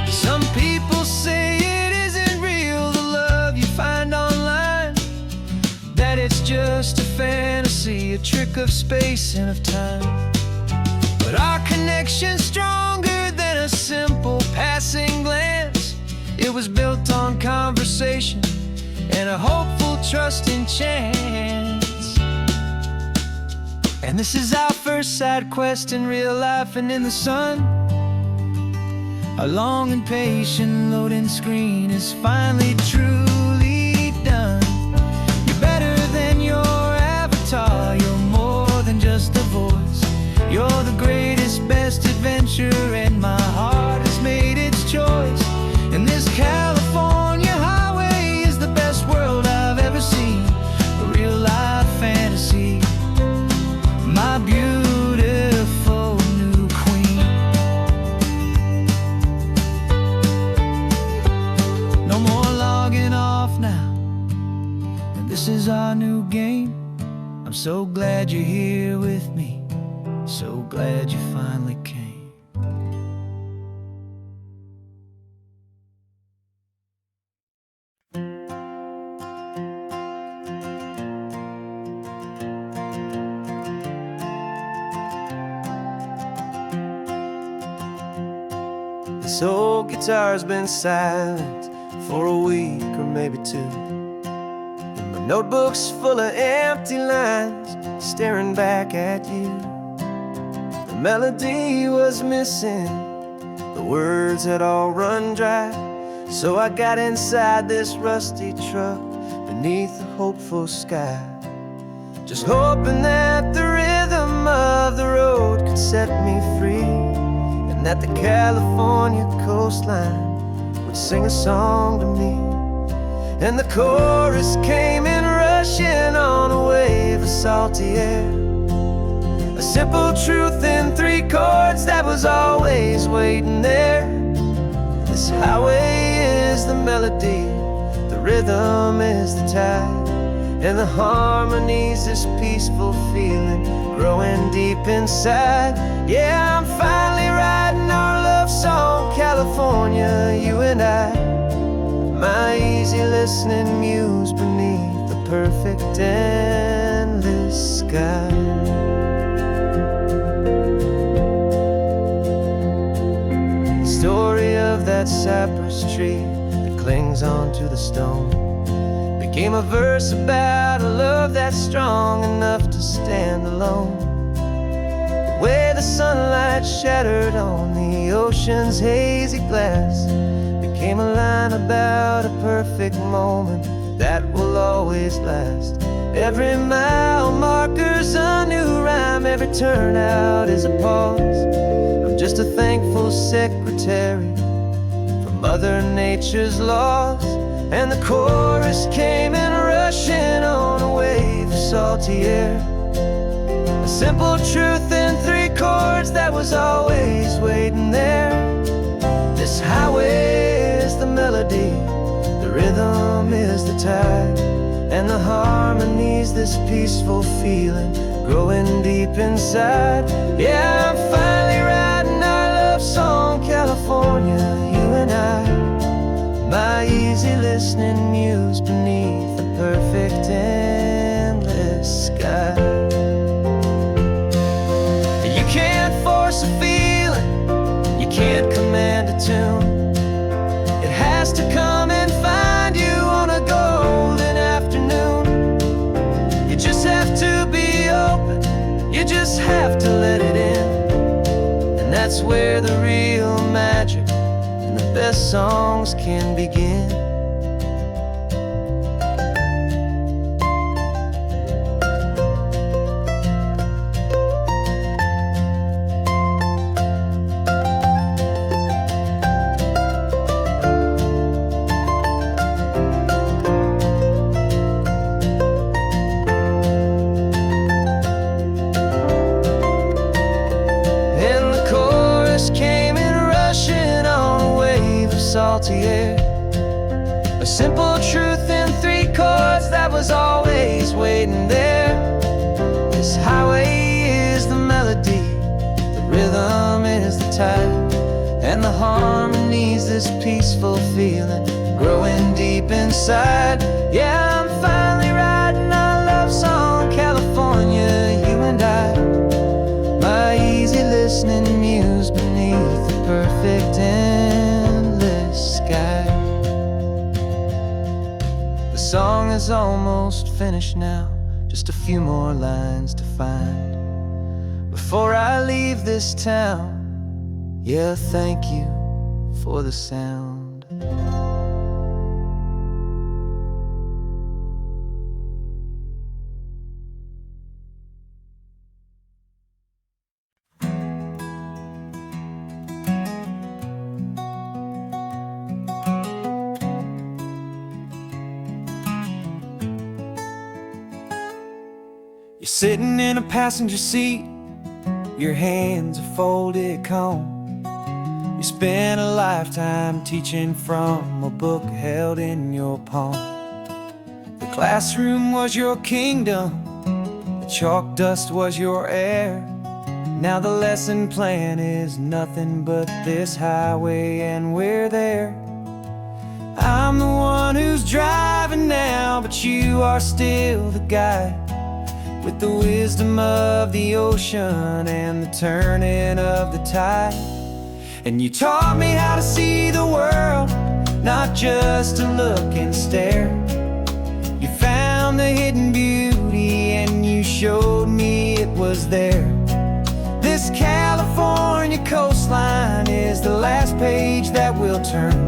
Some people say it isn't real, the love you find online, that it's just a fantasy, a trick of space and of time. But our connection's stronger than a simple passing glance. It was built on conversation and a hopeful, trusting chance. And this is our first side quest in real life and in the sun. Our long and patient loading screen is finally truly done. You're better than your avatar, you're more than just a voice. You're the greatest, best adventure, and my heart has made its choice. And this California highway is the best world I've ever seen, a real life fantasy, my beautiful new queen. No more logging off now, and this is our new game. I'm so glad you're here with me, so glad you finally came. This old guitar's been silent for a week or maybe two, and my notebook's full of empty lines staring back at you. The melody was missing, the words had all run dry. So I got inside this rusty truck beneath the hopeful sky, just hoping that the rhythm of the road could set me free, and that the California coastline would sing a song to me. And the chorus came in rushing on a wave of salty air, a simple truth in 3 chords that was always waiting there. This highway is the melody, the rhythm is the tide, and the harmony's this peaceful feeling growing deep inside. Yeah, I'm finally writing our love song, California, you and I, my easy listening muse beneath the perfect endless sky. The story of that cypress tree that clings onto the stone became a verse about a love that's strong enough to stand alone. Where the sunlight shattered on the ocean's hazy glass became a line about a perfect moment that will always last. Every mile marker's a new rhyme, every turnout is a pause. I'm just a thankful secretary for Mother Nature's laws. And the chorus came in rushing on a wave of salty air, a simple truth in 3 chords that was always waiting there. This highway is the melody, the rhythm is the tide, and the harmony's this peaceful feeling growing deep inside. Yeah, I'm finally writing our love song, California, you and I, my easy listening muse beneath the perfect endless sky. You can't force a feeling, you can't command a tune. It has to come and find you on a golden afternoon. You just have to be open, you just have to let it in, and that's where the real magic and the best songs can begin. Salty air, a simple truth in 3 chords that was always waiting there. This highway is the melody, the rhythm is the tide, and the harmony's this peaceful feeling growing deep inside. Yeah, I'm finally writing our love song, California, you and I, my easy listening muse beneath the perfect endless sky. The song is almost finished now, just a few more lines to find before I leave this town. Yeah, thank you for the sound. You're sitting in a passenger seat, your hands are folded calm. You spent a lifetime teaching from a book held in your palm. The classroom was your kingdom, the chalk dust was your air. Now the lesson plan is nothing but this highway, and we're there. I'm the one who's driving now, but you are still the guide, with the wisdom of the ocean and the turning of the tide. And you taught me how to see the world, not just to look and stare. You found the hidden beauty and you showed me was there. This California coastline is the last page that we'll turn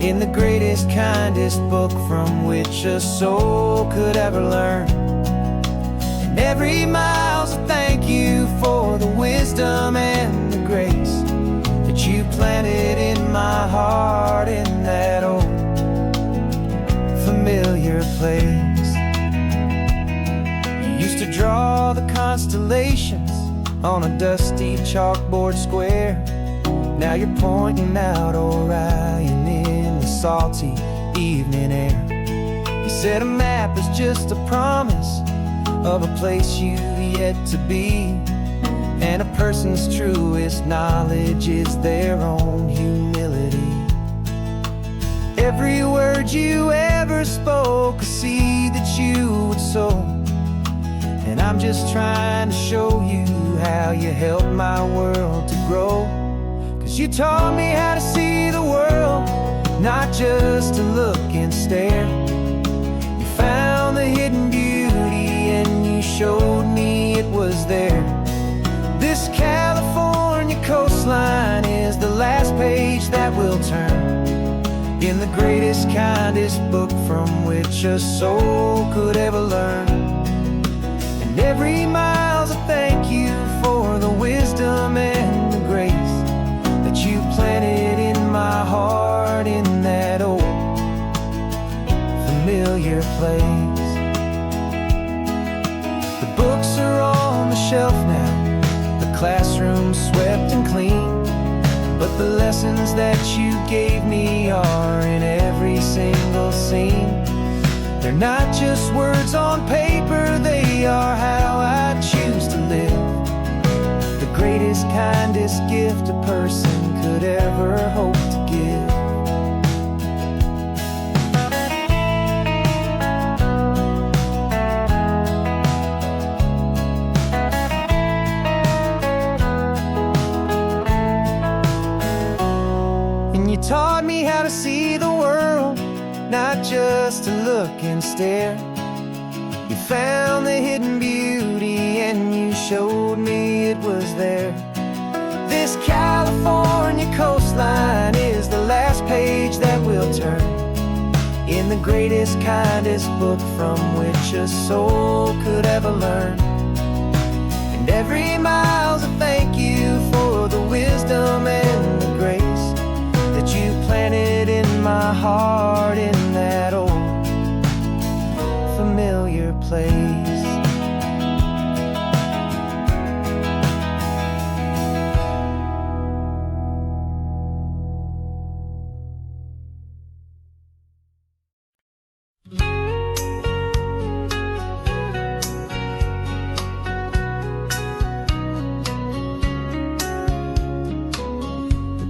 in the greatest, kindest book from which a soul could ever learn. And every mile's a thank you for the wisdom and the grace that you planted in my heart in that old familiar place. You used to draw the constellations on a dusty chalkboard square. Now you're pointing out Orion in the salty evening air. You said a map is just a promise of a place you've yet to be, and a person's truest knowledge is their own humility. Every word you ever spoke, a seed that you would sow, and I'm just trying to show you how you helped my world to grow. 'Cause you taught me how to see the world, not just to look and stare. You found the hidden beauty and you showed me it was there. This California coastline is the last page that we'll turn in the greatest, kindest book from which a soul could ever learn. And every mile's a thank you for the wisdom and the grace that you planted in my heart in that old familiar place. The books are on the shelf now, the classroom swept and clean, but the lessons that you gave me are in every single scene. They're not just words on paper, they are how I choose to live. The greatest, kindest gift a person could ever hope to give. And you taught me how to see the world, not just to look and stare. You found the hidden beauty and you showed me it was there. This California coastline is the last page that we'll turn in the greatest, kindest book from which a soul could ever learn. And every mile's a thank you for the wisdom and the grace that you planted in my heart in that old familiar place.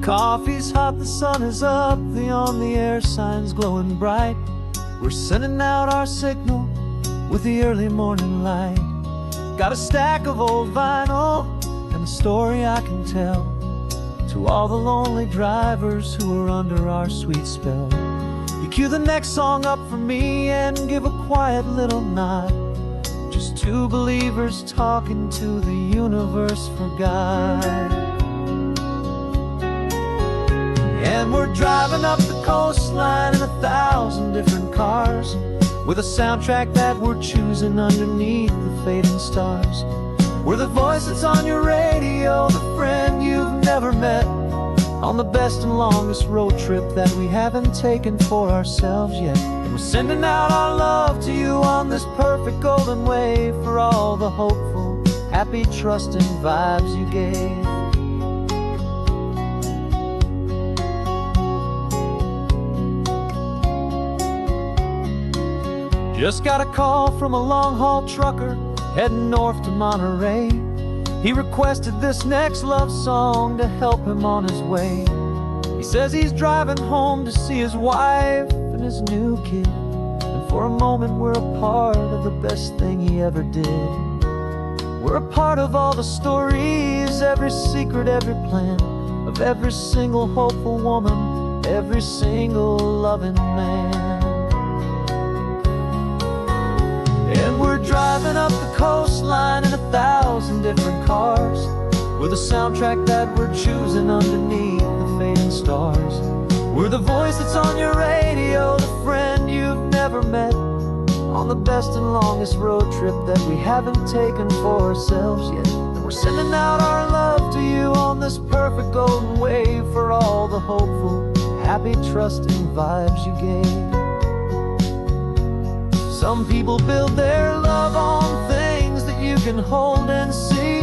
Coffee's hot, the sun is up, the on-the-air sign's glowing bright. We're sending out our signal with the early morning light. Got a stack of old vinyl and a story I can tell to all the lonely drivers who are under our sweet spell. You cue the next song up for me and give a quiet little nod. Just two believers talking to the universe for God. And we're driving up the coastline in 1,000 different cars, with a soundtrack that we're choosing underneath the fading stars. We're the voice that's on your radio, the friend you've never met, on the best and longest road trip that we haven't taken for ourselves yet. And we're sending out our love to you on this perfect golden wave, for all the hopeful, happy, trusting vibes you gave. Just got a call from a long-haul trucker heading north to Monterey. He requested this next love song to help him on his way. He says he's driving home to see his wife and his new kid, and for a moment we're a part of the best thing he ever did. We're a part of all the stories, every secret, every plan, of every single hopeful woman, every single loving man. And we're driving up the coastline in 1,000 different cars, with a soundtrack that we're choosing underneath the fading stars. We're the voice that's on your radio, the friend you've never met, on the best and longest road trip that we haven't taken for ourselves yet. And we're sending out our love to you on this perfect golden wave, for all the hopeful, happy, trusting vibes you gave. Some people build their love on things that you can hold and see,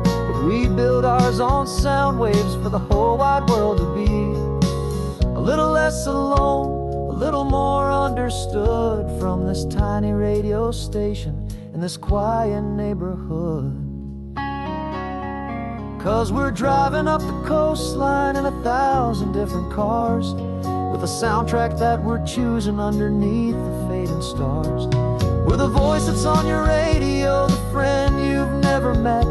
but we build ours on sound waves for the whole wide world to be a little less alone, a little more understood, from this tiny radio station in this quiet neighborhood. 'Cause we're driving up the coastline in 1,000 different cars, with a soundtrack that we're choosing underneath the fading stars. We're the voice that's on your radio, the friend you've never met,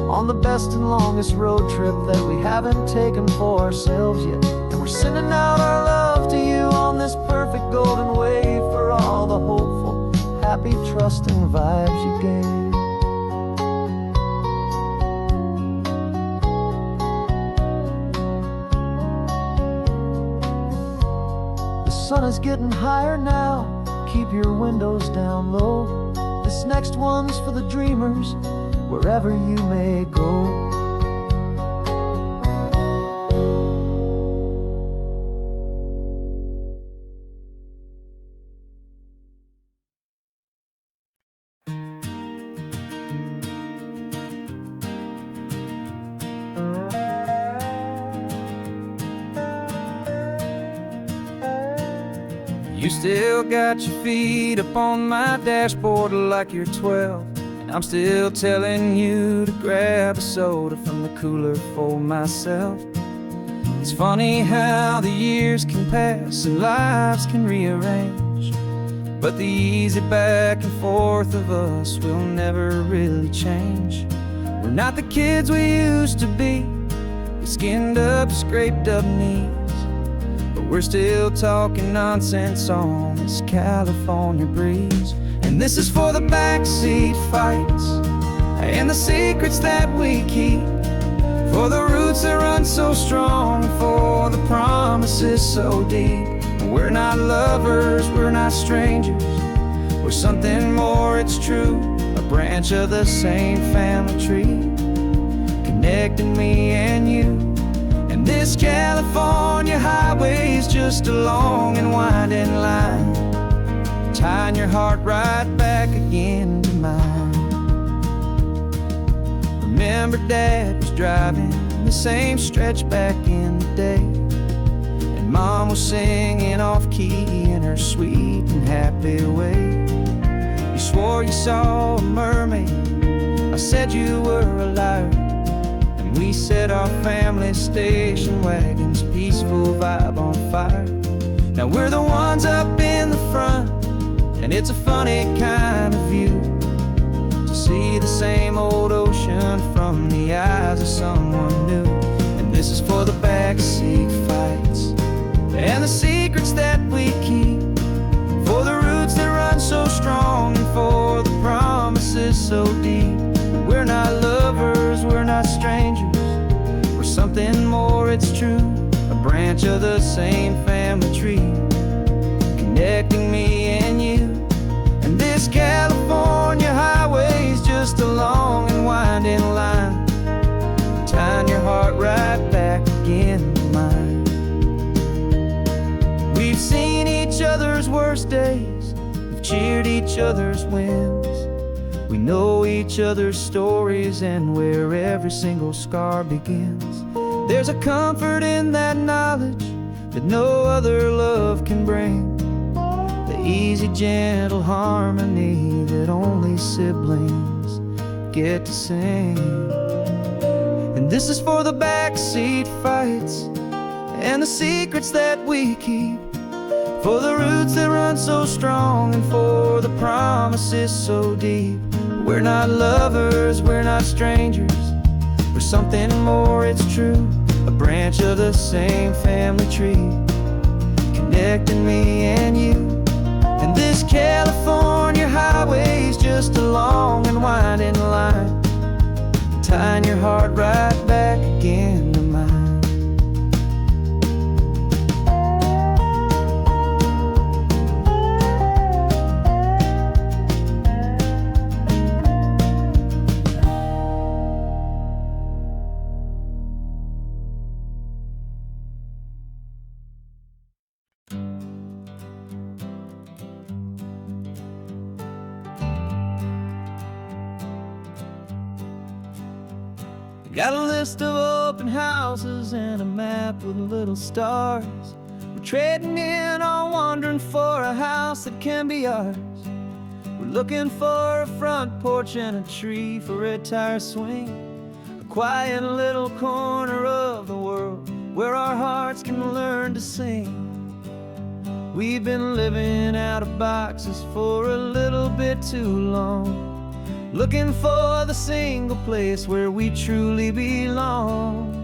on the best and longest road trip that we haven't taken for ourselves yet. And we're sending out our love to you on this perfect golden wave, for all the hopeful, happy, trusting vibes you gave. The sun is getting higher now, keep your windows down low. This next one's for the dreamers, wherever you may go. You still got your feet up on my dashboard like you're 12, and I'm still telling you to grab a soda from the cooler for myself. It's funny how the years can pass and lives can rearrange, but the easy back and forth of us will never really change. We're not the kids we used to be, with skinned up, scraped up knees, but we're still talking nonsense on this California breeze. And this is for the backseat fights and the secrets that we keep, for the roots that run so strong, for the promises so deep. We're not lovers, we're not strangers, we're something more, it's true, a branch of the same family tree, connecting me and you. And this California highway is just a long and winding line, tying your heart right back again to mine. Remember Dad was driving the same stretch back in the day, and Mom was singing off-key in her sweet and happy way. You swore you saw a mermaid, I said you were a liar, and we set our family station wagon's peaceful vibe on fire. Now we're the ones up in the front, and it's a funny kind of view to see the same old ocean from the eyes of someone new. And this is for the backseat fights and the secrets that we keep, for the roots that run so strong, and for the promises so deep. We're not lovers, we're not strangers, we're something more, it's true, a branch of the same family tree, connecting me and you. And this California highway is just a long and winding line, tying your heart right back again to mine. We've seen each other's worst days, we've cheered each other's wins, we know each other's stories and where every single scar begins. There's a comfort in that knowledge that no other love can bring, the easy, gentle harmony that only siblings get to sing. And this is for the backseat fights and the secrets that we keep, for the roots that run so strong, and for the promises so deep. We're not lovers, we're not strangers, we're something more, it's true, a branch of the same family tree, connecting me and you. And this California highway's just a long and winding line, tying your heart right back again to mine. Got a list of open houses and a map with little stars. We're trading in or wandering for a house that can be ours. We're looking for a front porch and a tree for a tire swing, a quiet little corner of the world where our hearts can learn to sing. We've been living out of boxes for a little bit too long, looking for the single place where we truly belong.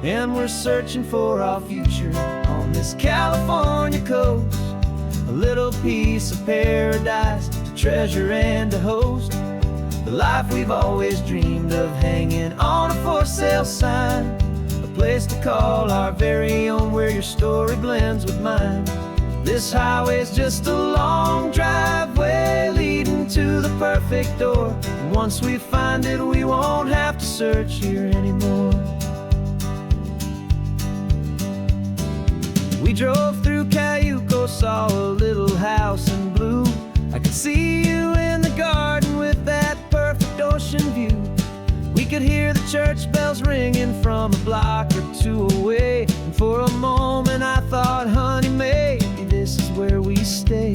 And we're searching for our future on this California coast, a little piece of paradise to treasure and to host, the life we've always dreamed of hanging on a for sale sign, a place to call our very own where your story blends with mine. This highway's just a long driveway leading to the perfect door, and once we find it we won't have to search here anymore. We drove through Cayuco, saw a little house in blue. I could see you in the garden with that perfect ocean view. We could hear the church bells ringing from a block or two away, and for a moment I thought, honey, maybe this is where we stay.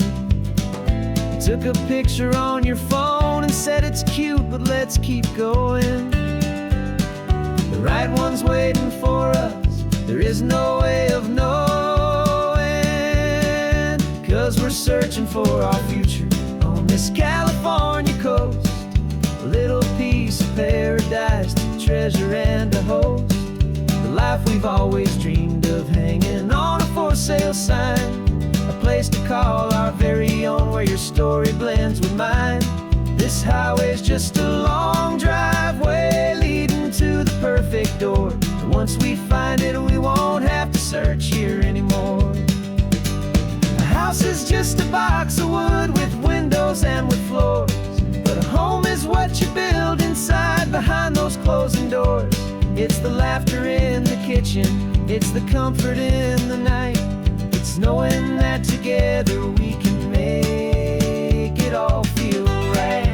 You took a picture on your phone and said it's cute, but let's keep going. The right one's waiting for us, there is no way of knowing, 'cause we're searching for our future on this California coast, a little piece of paradise to treasure and to host, the life we've always dreamed of hanging on a for sale sign, a place to call our very own where your story blends with mine. This highway's just a long driveway leading to the perfect door, and once we find it we won't have to search here anymore. A house is just a box of wood with windows and with floors, but a home is what you build inside behind those closing doors. It's the laughter in the kitchen, it's the comfort in the night, it's knowing that together we can make it all feel right.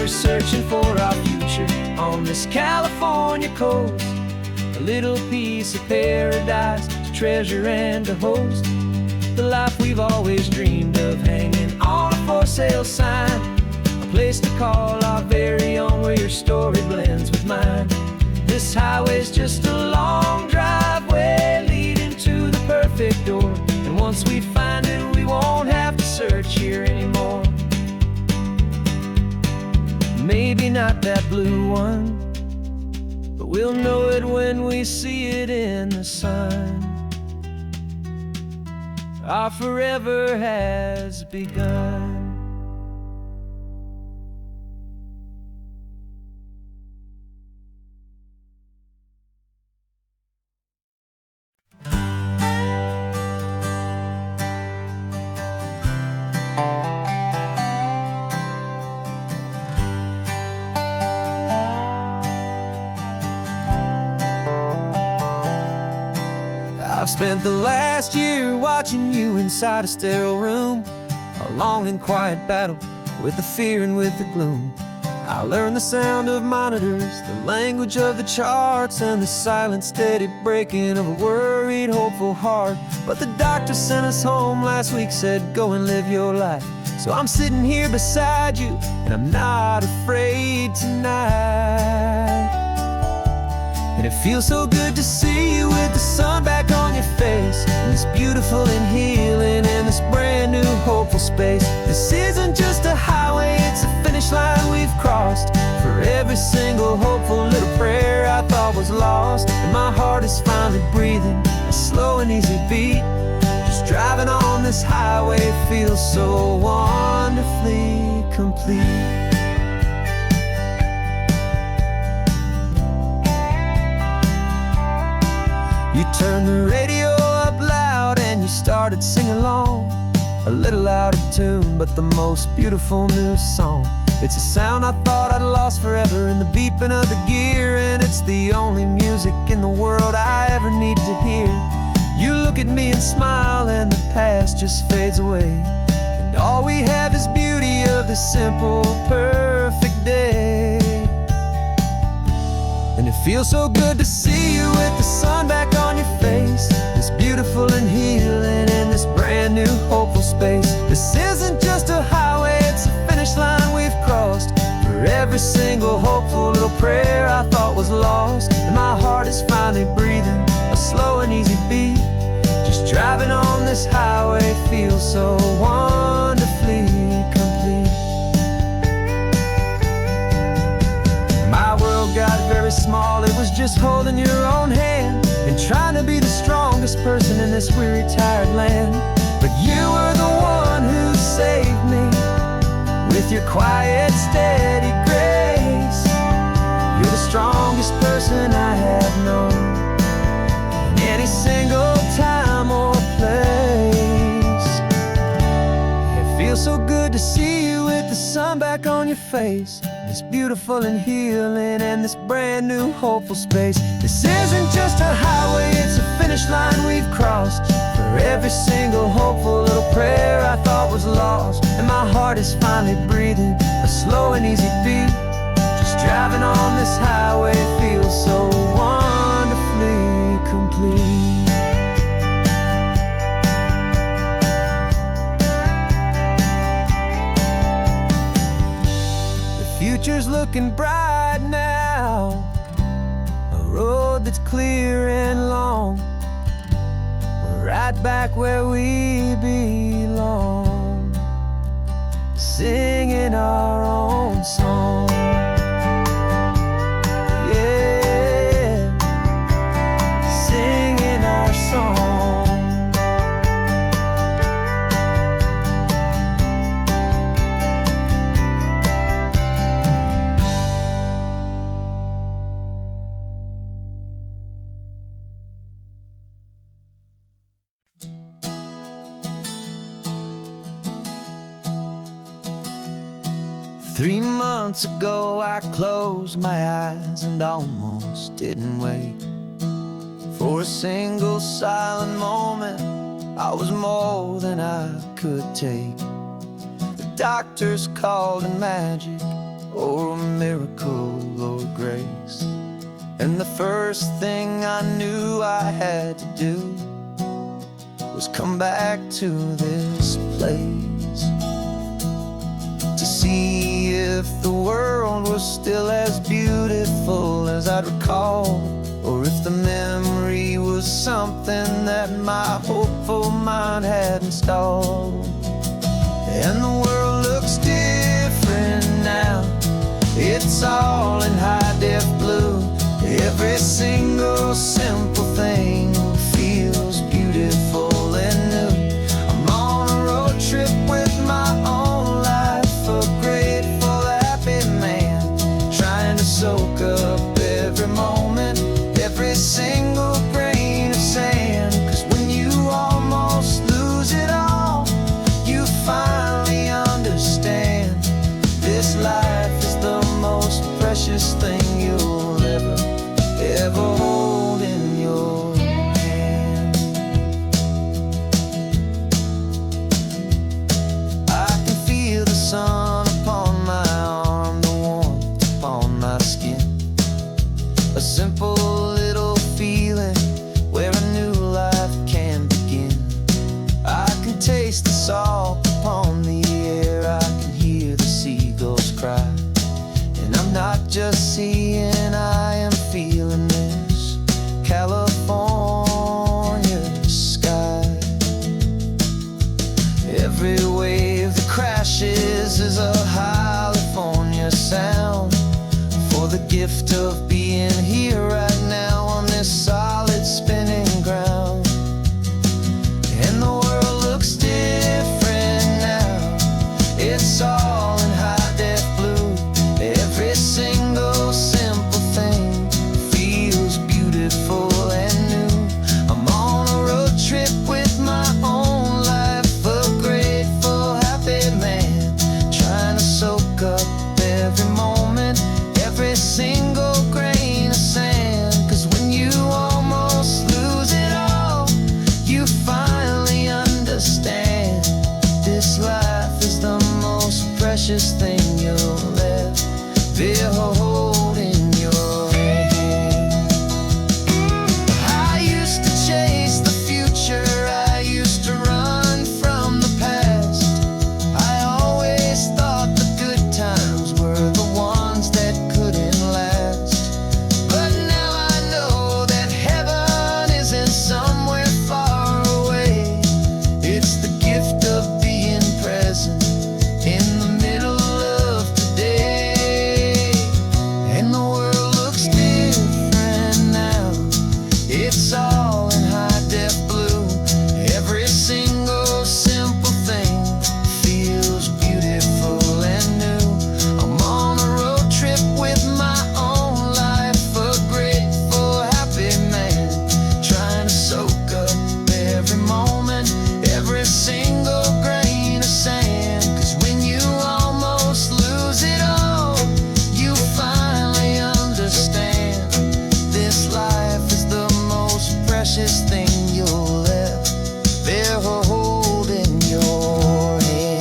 Searching for our future on this California coast, a little piece of paradise to treasure and to host, the life we've always dreamed of hanging on a for sale sign, a place to call our very own where your story blends with mine. This highway's just a long driveway leading to the perfect door, and once we find it we won't have to search here anymore. Maybe not that blue one, but we'll know it when we see it in the sun. Our forever has begun. I've spent the last year watching you inside a sterile room, a long and quiet battle with the fear and with the gloom. I learned the sound of monitors, the language of the charts, and the silent, steady breaking of a worried, hopeful heart. But the doctor sent us home last week, said, go and live your life. So I'm sitting here beside you, and I'm not afraid tonight. And it feels so good to see you with the sun back on your face, and this beautiful and healing in this brand new hopeful space. This isn't just a highway, it's a finish line we've crossed. For every single hopeful little prayer I thought was lost, and my heart is finally breathing a slow and easy beat. Just driving on this highway feels so wonderfully complete. You turned the radio up loud and you started singing along, a little out of tune, but the most beautiful new song. It's a sound I thought I'd lost forever in the beeping of the gear, and it's the only music in the world I ever need to hear. You look at me and smile, and the past just fades away, and all we have is beauty of this simple, perfect day. And it feels so good to see you with the sun back on your face, this beautiful and healing in this brand new hopeful space. This isn't just a highway, it's a finish line we've crossed. For every single hopeful little prayer I thought was lost, and my heart is finally breathing a slow and easy beat. Just driving on this highway feels so wonderfully complete. My world got very small, it was just holding your own hand and trying to be the strongest person in this weary, tired land. But you were the one who saved me with your quiet, steady grace. You're the strongest person I have known in any single time or place. It feels so good to see you with the sun back on your face, this beautiful and healing and this brand new hopeful space. This isn't just a highway, it's a finish line we've crossed. For every single hopeful little prayer I thought was lost, and my heart is finally breathing a slow and easy beat. Just driving on this highway feels so wonderfully complete. Future's looking bright now, a road that's clear and long. We're right back where we belong, singing our own song. Yeah, singing our song. Three months ago I closed my eyes and almost didn't wait for a single silent moment. I was more than I could take. The doctors called it magic, or a miracle, or grace. And the first thing I knew I had to do was come back to this place, to see if the world was still as beautiful as I'd recall, or if the memory was something that my hopeful mind had installed. And the world looks different now, it's all in high-def blue. Every single simple thing feels beautiful and new. I'm on a road trip with my own life, a grateful, happy man, trying to soak up every moment, every single grain of sand. 'Cause when you almost lose it all, you finally understand this life is the most precious thing you'll ever hold in your hand. I can feel the sun upon my arm, the warmth upon my skin, a simple little feeling precious thing you'll ever hold in your hand.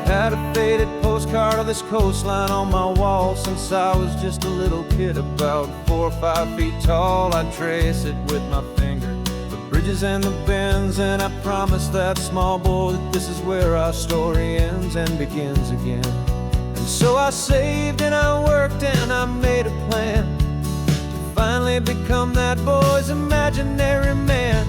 Had a faded postcard of this coastline on my wall since I was just a little kid, about 4 or 5 feet tall. I'd trace it with my finger, the bridges and the bends, and I promised that small boy that this is where our story ends and begins again. And so I saved and I worked and I made a plan to finally become that boy's imaginary man.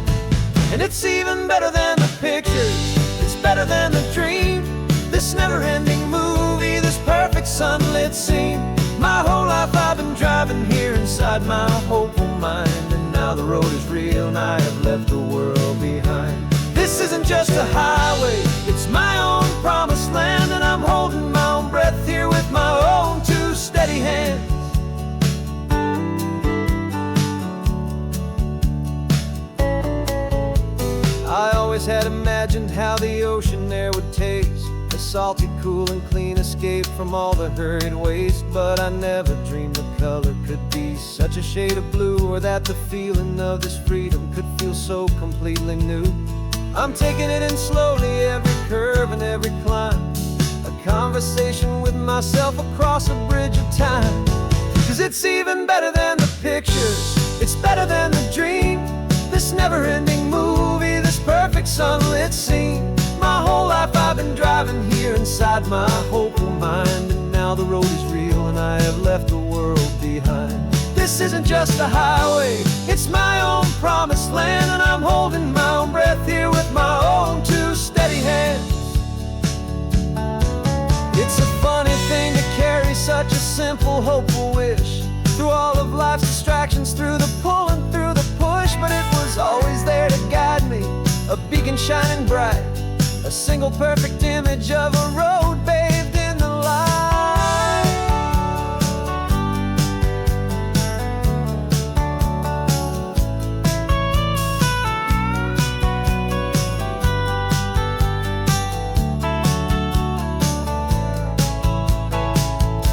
And it's even better than the pictures, it's better than the dream, this never-ending movie, this perfect sunlit scene. My whole life I've been driving here inside my hopeful mind, and now the road is real and I have left the world behind. This isn't just a highway, it's my own promised land, and I'm holding my own breath here with my own 2 steady hands. I always had imagined how the ocean there would taste, a salty, cool and clean escape from all the hurried waste. But I never dreamed the color could be such a shade of blue, or that the feeling of this freedom could feel so completely new. I'm taking it in slowly, every curve and every climb, a conversation with myself across a bridge of time. 'Cause it's even better than the pictures, it's better than the dream, this never-ending movie, this perfect sunlit scene. My whole life I've been driving here inside my hopeful mind, and now the road is real and I have left the world behind. This isn't just a highway, it's my own promised land, and I'm holding my own breath here with my own 2 steady hands. It's a funny thing to carry such a simple, hopeful wish through all of life's distractions, through the pull and through the push, but it was always there to guide me, a beacon shining bright, a single perfect image of a road bathed in the light.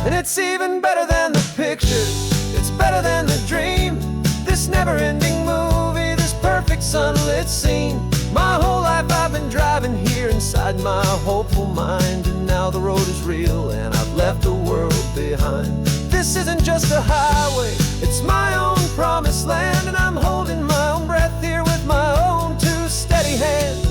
And it's even better than the pictures, it's better than the dream, this never-ending movie, this perfect sunlit scene. My whole life I've been driving here inside my hopeful mind, and now the road is real and I've left the world behind. This isn't just a highway, it's my own promised land, and I'm holding my own breath here with my own 2 steady hands.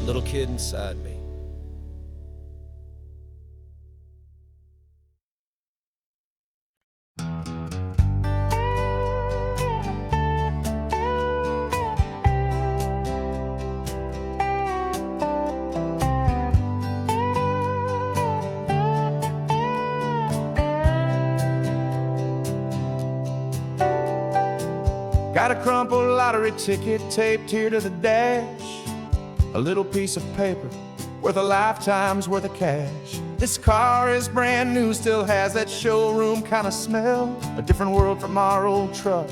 Little kid inside me. Got a crumpled lottery ticket taped here to the dash, a little piece of paper worth a lifetime's worth of cash. This car is brand new, still has that showroom kind of smell, a different world from our old truck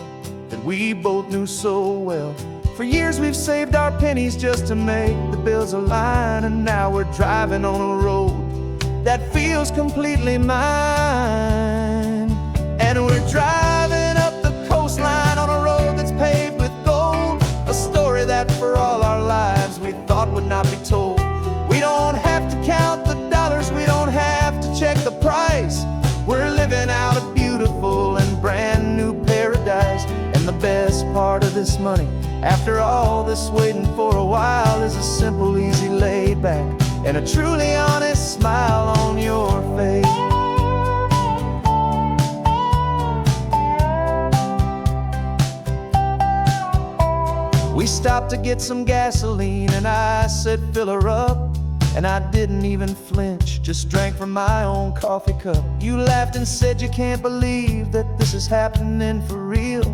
that we both knew so well. For years we've saved our pennies just to make the bills align, and now we're driving on a road that feels completely mine. And we're driving up the coastline on a road that's paved with gold, a story that for all our lives we thought would not be told. We don't have to count the dollars, we don't have to check the price. We're living out a beautiful and brand new paradise. And the best part of this money, after all this waiting for a while, is a simple, easy, laid back, and a truly honest smile on your face. We We stopped to get some gasoline and I said, fill her up. And I didn't even flinch, just drank from my own coffee cup. You laughed and said you can't believe that this is happening for real.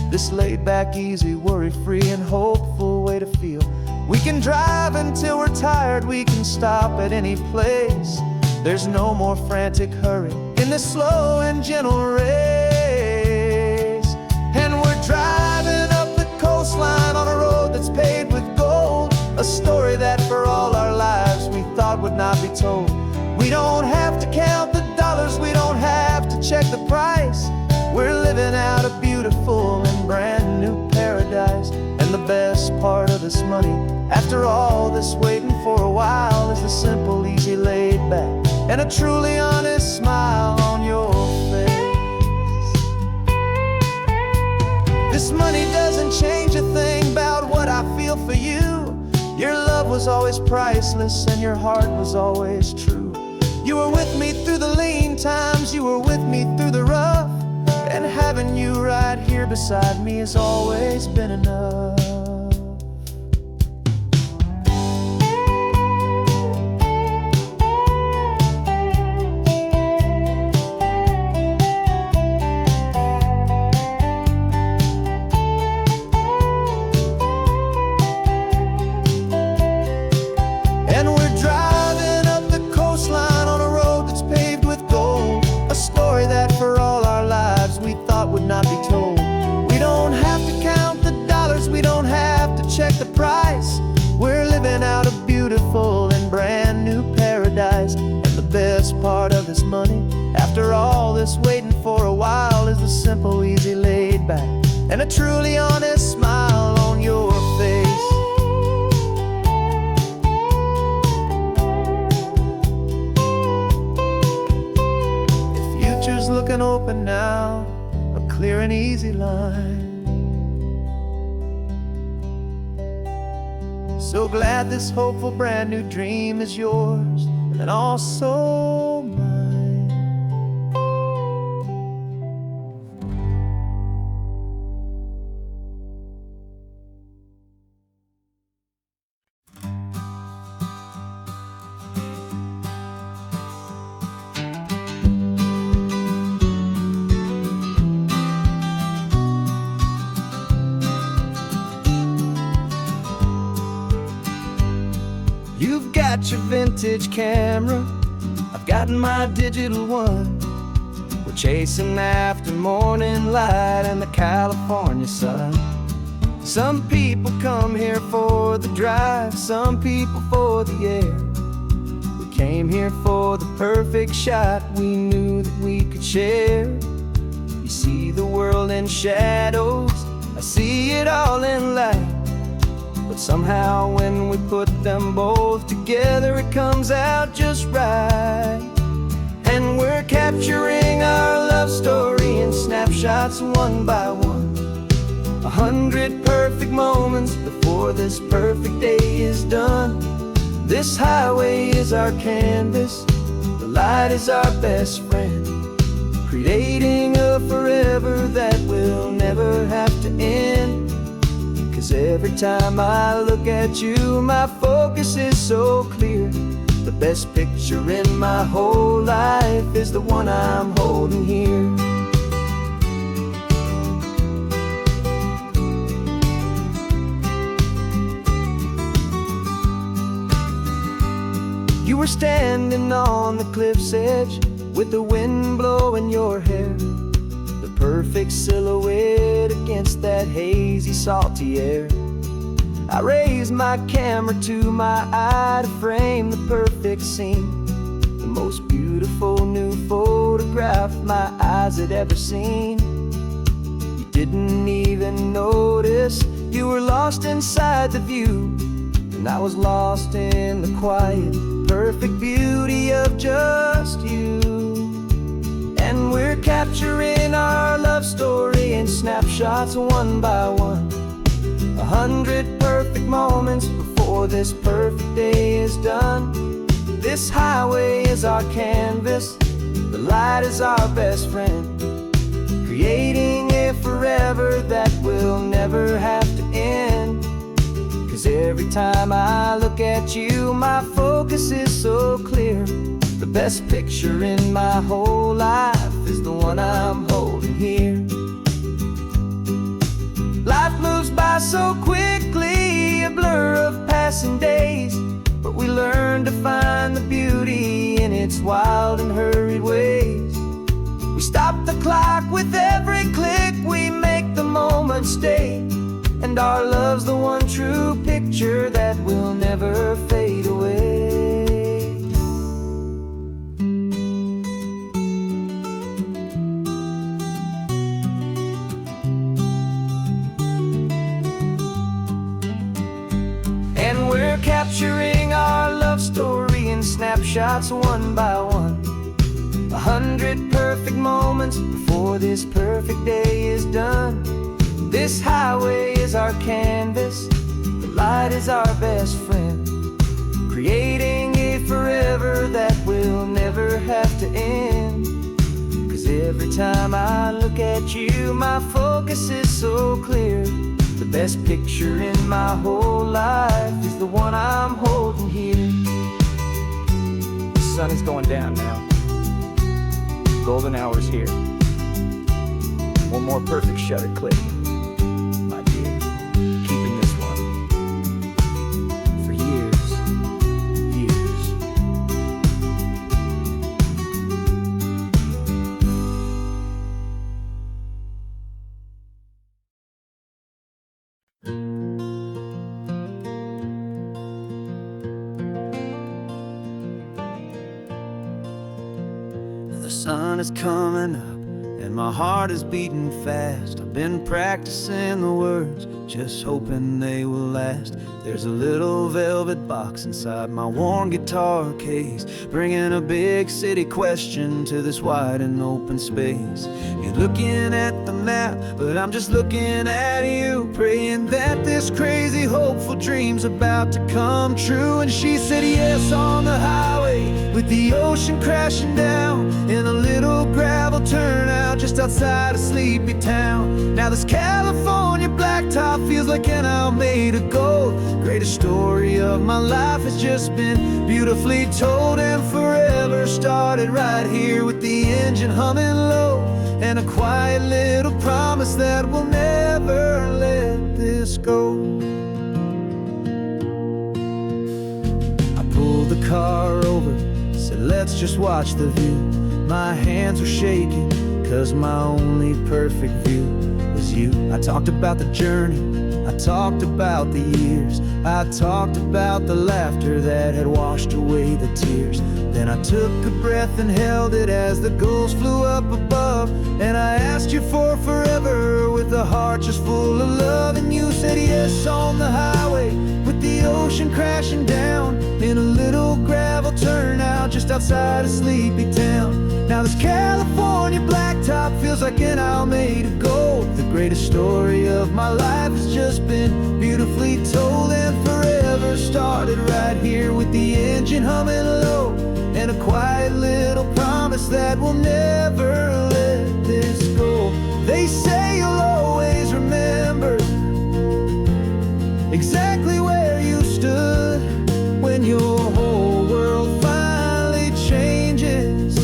This laid back, easy, worry-free and hopeful way to feel. We can drive until we're tired, we can stop at any place. There's no more frantic hurry in this slow and gentle race. And we're driving up the coastline on a road that's paved with gold, a story that for all our lives we thought would not be told. We don't have to count the dollars, we don't have to check the price. We're living out a beautiful and brand new paradise. And the best part of this money, after all this waiting for a while, is the simple, easy, laid back, and a truly honest smile on your face. This money doesn't change a thing about what I feel for you. Your love was always priceless and your heart was always true. You were with me through the lean times, you were with me through the rough. And having you right here beside me has always been enough. And we're driving up the coastline on a road that's paved with gold, a story that for all our lives we thought would not be told. We don't have to count the dollars, we don't have to check the price. We're living out a beautiful and brand new paradise. And the best part of this money, after all this waiting for a while, is the simple, easy, laid back, and a truly honest smile on your face. Looking open now, a clear and easy line. So glad this hopeful brand new dream is yours and also mine. You've got your vintage camera, I've got my digital one. We're chasing after morning light and the California sun. Some people come here for the drive, some people for the air. We came here for the perfect shot we knew that we could share. You see the world in shadows, I see it all in light. But somehow when we put them both together, it comes out just right. And we're capturing our love story in snapshots one by one. 100 perfect moments before this perfect day is done. This highway is our canvas, the light is our best friend, creating a forever that will never have to end. 'Cause every time I look at you, my focus is so clear. The best picture in my whole life is the one I'm holding here. You were standing on the cliff's edge with the wind blowing your hair, the perfect silhouette against that hazy, salty air. I raised my camera to my eye to frame the perfect scene, the most beautiful new photograph my eyes had ever seen. You didn't even notice you were lost inside the view, and I was lost in the quiet, perfect beauty of just you. And we're capturing our love story in snapshots one by one. 100 perfect moments before this perfect day is done. This highway is our canvas, the light is our best friend, creating a forever that will never have to end. every time I look at you, my focus is so clear. The best picture in my whole life is the one I'm holding here. Life moves by so quickly, a blur of passing days, but we learn to find the beauty in its wild and hurried ways. We stop the clock with every click, we make the moment stay, and our love's the one true picture that will never fade away. And we're capturing our love story in snapshots one by one. 100 perfect moments before this perfect day is done. This highway is our canvas, the light is our best friend, creating a forever that will never have to end. 'Cause every time I look at you, my focus is so clear. The best picture in my whole life is the one I'm holding here. The sun is going down now. Golden hour's here. One more perfect shutter click, my dear. Keeping this one for years, years. The sun is coming up and my heart is beating fast. I've been practicing the words, just hoping they will last. There's a little velvet box inside my worn guitar case, bringing a big city question to this wide and open space. You're looking at the map, but I'm just looking at you, praying that this crazy hopeful dream's about to come true. And she said yes on the highway, with the ocean crashing down, in a little gravel turnout just outside a sleepy town. Now this California blacktop feels like an isle made of gold. Greatest story of my life has just been beautifully told, and forever started right here with the engine humming low, and a quiet little promise that we'll never let this go. I pulled the car over, said let's just watch the view. My hands were shaking, 'cause my only perfect view was you. I talked about the journey, I talked about the years, I talked about the laughter that had washed away the tears. Then I took a breath and held it as the gulls flew up above, and I asked you for forever with a heart just full of love. And you said yes on the highway, with the ocean crashing down, in a little gravel turnout just outside a sleepy town. Now this California blacktop feels like an isle made of gold. The greatest story of my life has just been beautifully told, and forever started right here with the engine humming low, and a quiet little promise that we'll never let this go. They say you'll always remember exactly where you stood when your whole world finally changes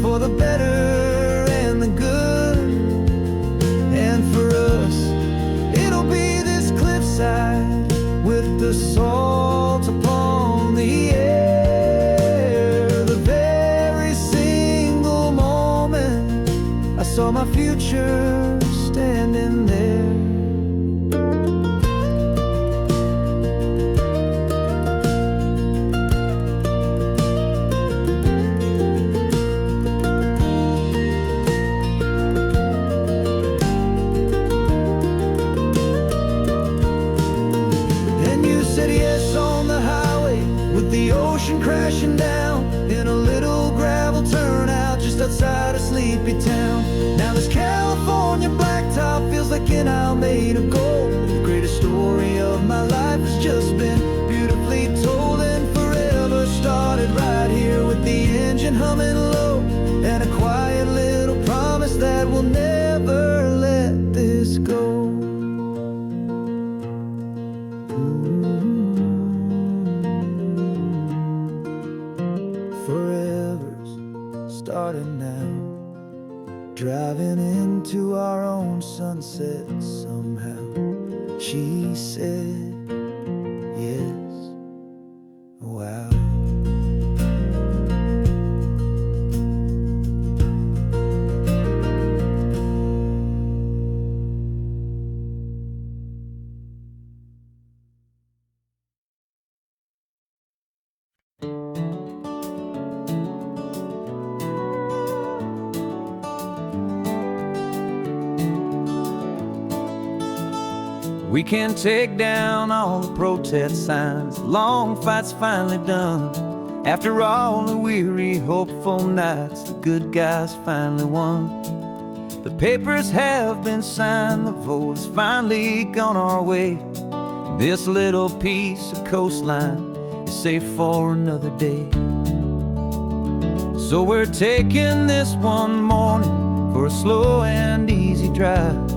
for the better and the good. And for us, it'll be this cliffside with the salt upon the air. The very single moment I saw my future standing there. Crashing down in a little gravel turnout just outside a sleepy town. Now this California blacktop feels like an isle made of gold. The greatest story of my life has just been beautifully told, and forever started right here with the engine humming low, and a quiet little promise that we'll never let this go. sunset somehow. She said, yes, wow. We can take down all the protest signs. Long fight's finally done. After all the weary, hopeful nights, the good guys finally won. The papers have been signed, the vote has finally gone our way. This little piece of coastline is safe for another day. So we're taking this one morning for a slow and easy drive,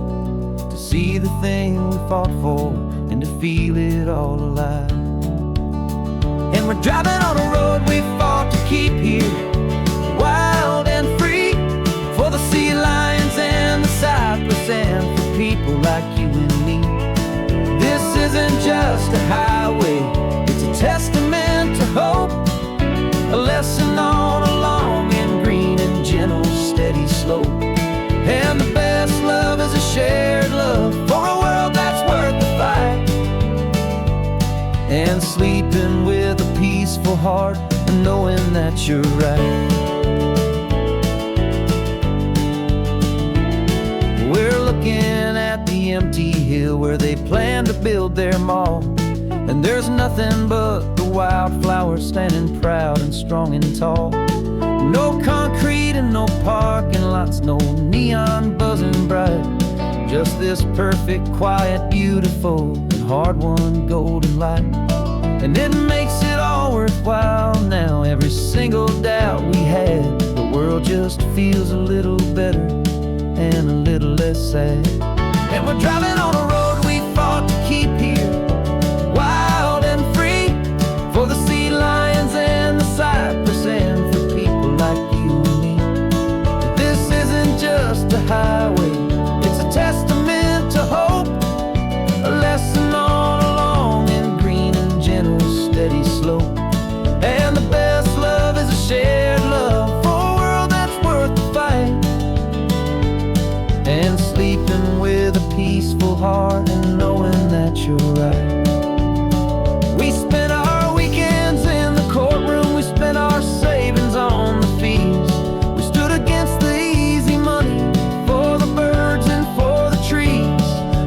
to see the thing we fought for and to feel it all alive. And we're driving on a road we fought to keep here, wild and free, for the sea lions and the cypress and for people like you and me. This isn't just a highway, it's a testament to hope, a lesson on a long and green and gentle steady slope. And the best love is a shared love for a world that's worth the fight, and sleeping with a peaceful heart and knowing that you're right. We're looking at the empty hill where they plan to build their mall, and there's nothing but the wildflowers standing proud and strong and tall. No concrete and no parking lots, no neon buzzing bright, just this perfect, quiet, beautiful, and hard-won golden light. And it makes it all worthwhile now. Every single doubt we had, the world just feels a little better and a little less sad. And we're driving on a road we fought to keep here, wild and free, for the sea lions and the cypress and for people like you and me. This isn't just a highway, it's a testament to hope, a lesson on a long and green and gentle steady slope. And the best love is a shared love for a world that's worth the fight, and sleeping with a peaceful heart and knowing that you're right. We spent our weekends in the courtroom, we spent our savings on the fees. We stood against the easy money for the birds and for the trees.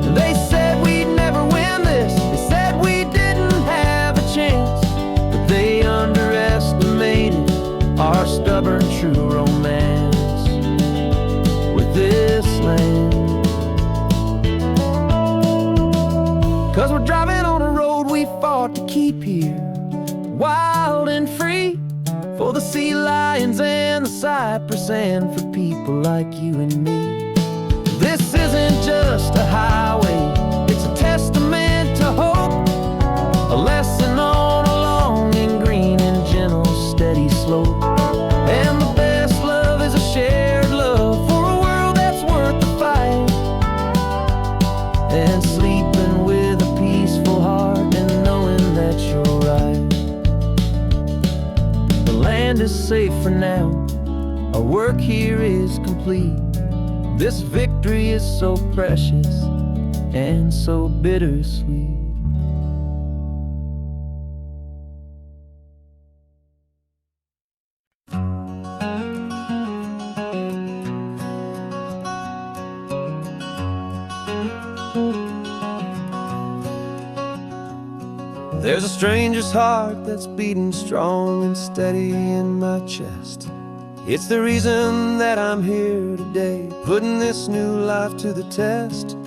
And they said we'd never win this, they said we didn't have a chance, but they underestimated our stubborn true romance with this land. 'Cause we're driving on a road we fought to keep here, wild and free, for the sea lions and the cypress and for people like you and me. This isn't just a highway, it's a testament to hope, a lesson on a long and green and gentle steady slope. And the best love is a shared love for a world that's worth the fight, and sleeping with a peaceful heart and knowing that you're right. The land is safe for now, our work here is complete. This victory is so precious and so bittersweet. There's a stranger's heart that's beating strong and steady in my chest. It's the reason that I'm here today, putting this new life to the test.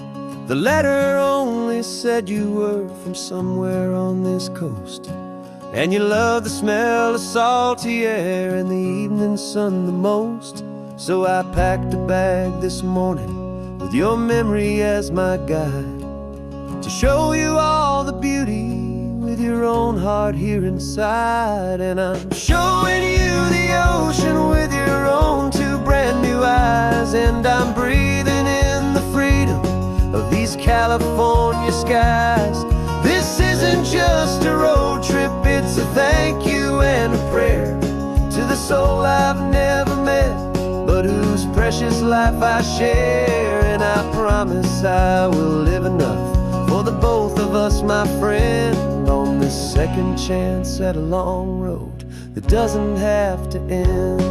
The letter only said you were from somewhere on this coast, and you love the smell of salty air and the evening sun the most. So I packed a bag this morning with your memory as my guide, to show you all the beauty with your own heart here inside. And I'm showing you the ocean with your own two brand new eyes, and I'm breathing in the freedom of these California skies. This isn't just a road trip, it's a thank you and a prayer to the soul I've never met, but whose precious life I share. And I promise I will live enough for the both of us, my friend, on this second chance at a long road that doesn't have to end.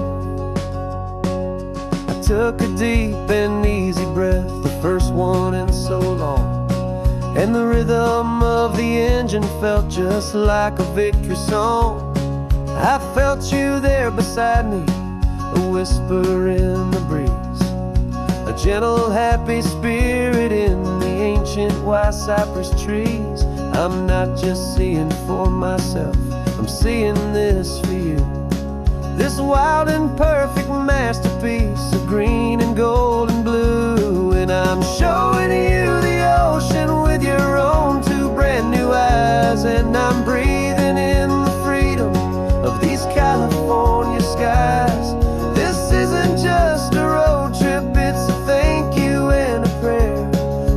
I took a deep and easy breath, the first one in so long, and the rhythm of the engine felt just like a victory song. I felt you there beside me, a whisper in the breeze, a gentle, happy spirit in the ancient white cypress trees. I'm not just seeing for myself, I'm seeing this for you. This wild and perfect masterpiece of green and gold and blue. And I'm showing you the ocean with your own two brand new eyes. And I'm breathing in the freedom of these California skies. This isn't just a road trip, it's a thank you and a prayer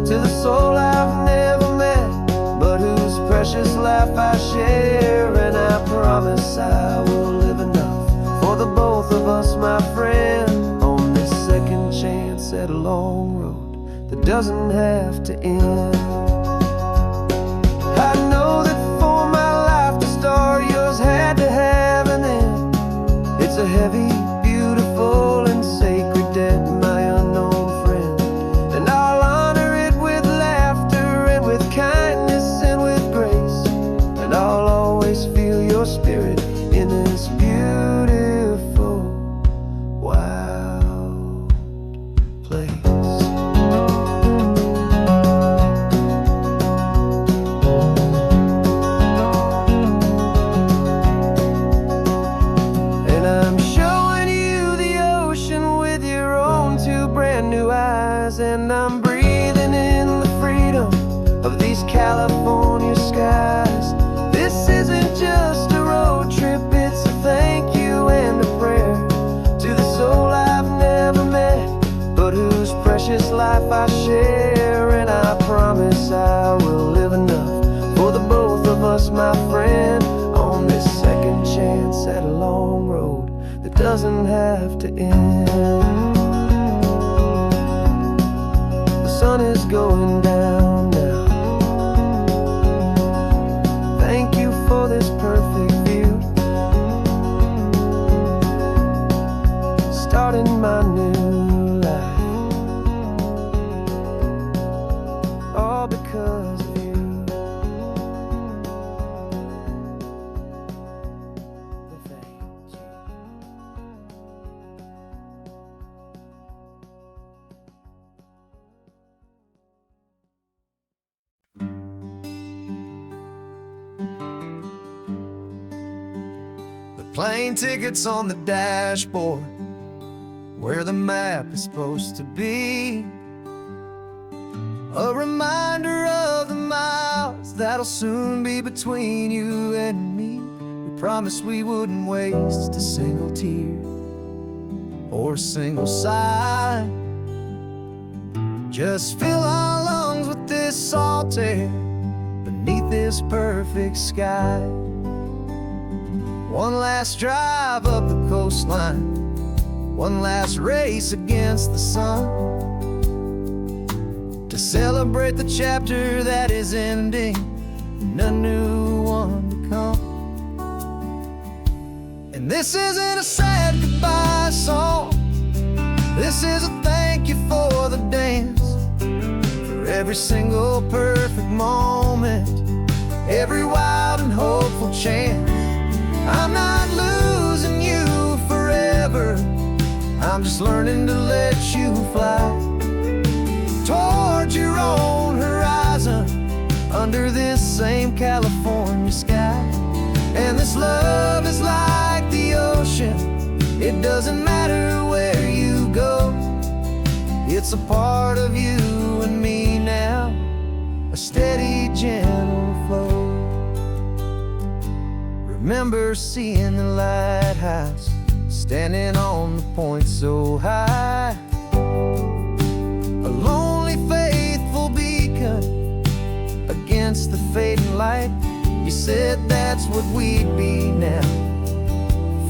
to the soul I've never met, but whose precious life I share. And I promise I will live enough for the both of us, my friend, on this second chance at a long road that doesn't have to end. I know that for my life to start, yours had to have an end. It's a heavy, beautiful, and sacred debt, my unknown friend, and I'll honor it with laughter and with kindness and with grace. And I'll always feel your spirit in this beautiful, wild place. And I'm showing you the ocean with your own two brand new eyes. And I'm breathing in the freedom of these California skies. This isn't just a road trip, it's a thank you and a prayer to the soul I've never met, but whose precious life I share. And I promise I will live enough for the both of us, my friend, on this second chance at a long road that doesn't have to end. The sun is going down now. Thank you for this perfect view, starting my new life, all because of you. Thank you. The plane tickets on the dashboard, where the map is supposed to be, a reminder of the miles that'll soon be between you and me. We promised we wouldn't waste a single tear or a single sigh. Just fill our lungs with this salt air beneath this perfect sky. One last drive up the coastline, one last race against the sun, to celebrate the chapter that is ending and a new one to come. And this isn't a sad goodbye song, this is a thank you for the dance, for every single perfect moment, every wild and hopeful chance. I'm not losing you forever, I'm just learning to let you fly towards your own horizon under this same California sky. And this love is like the ocean, it doesn't matter where you go, it's a part of you and me now, a steady, gentle flow. Remember seeing the lighthouse, standing on the point so high, a lonely, faithful beacon flight. You said that's what we'd be now,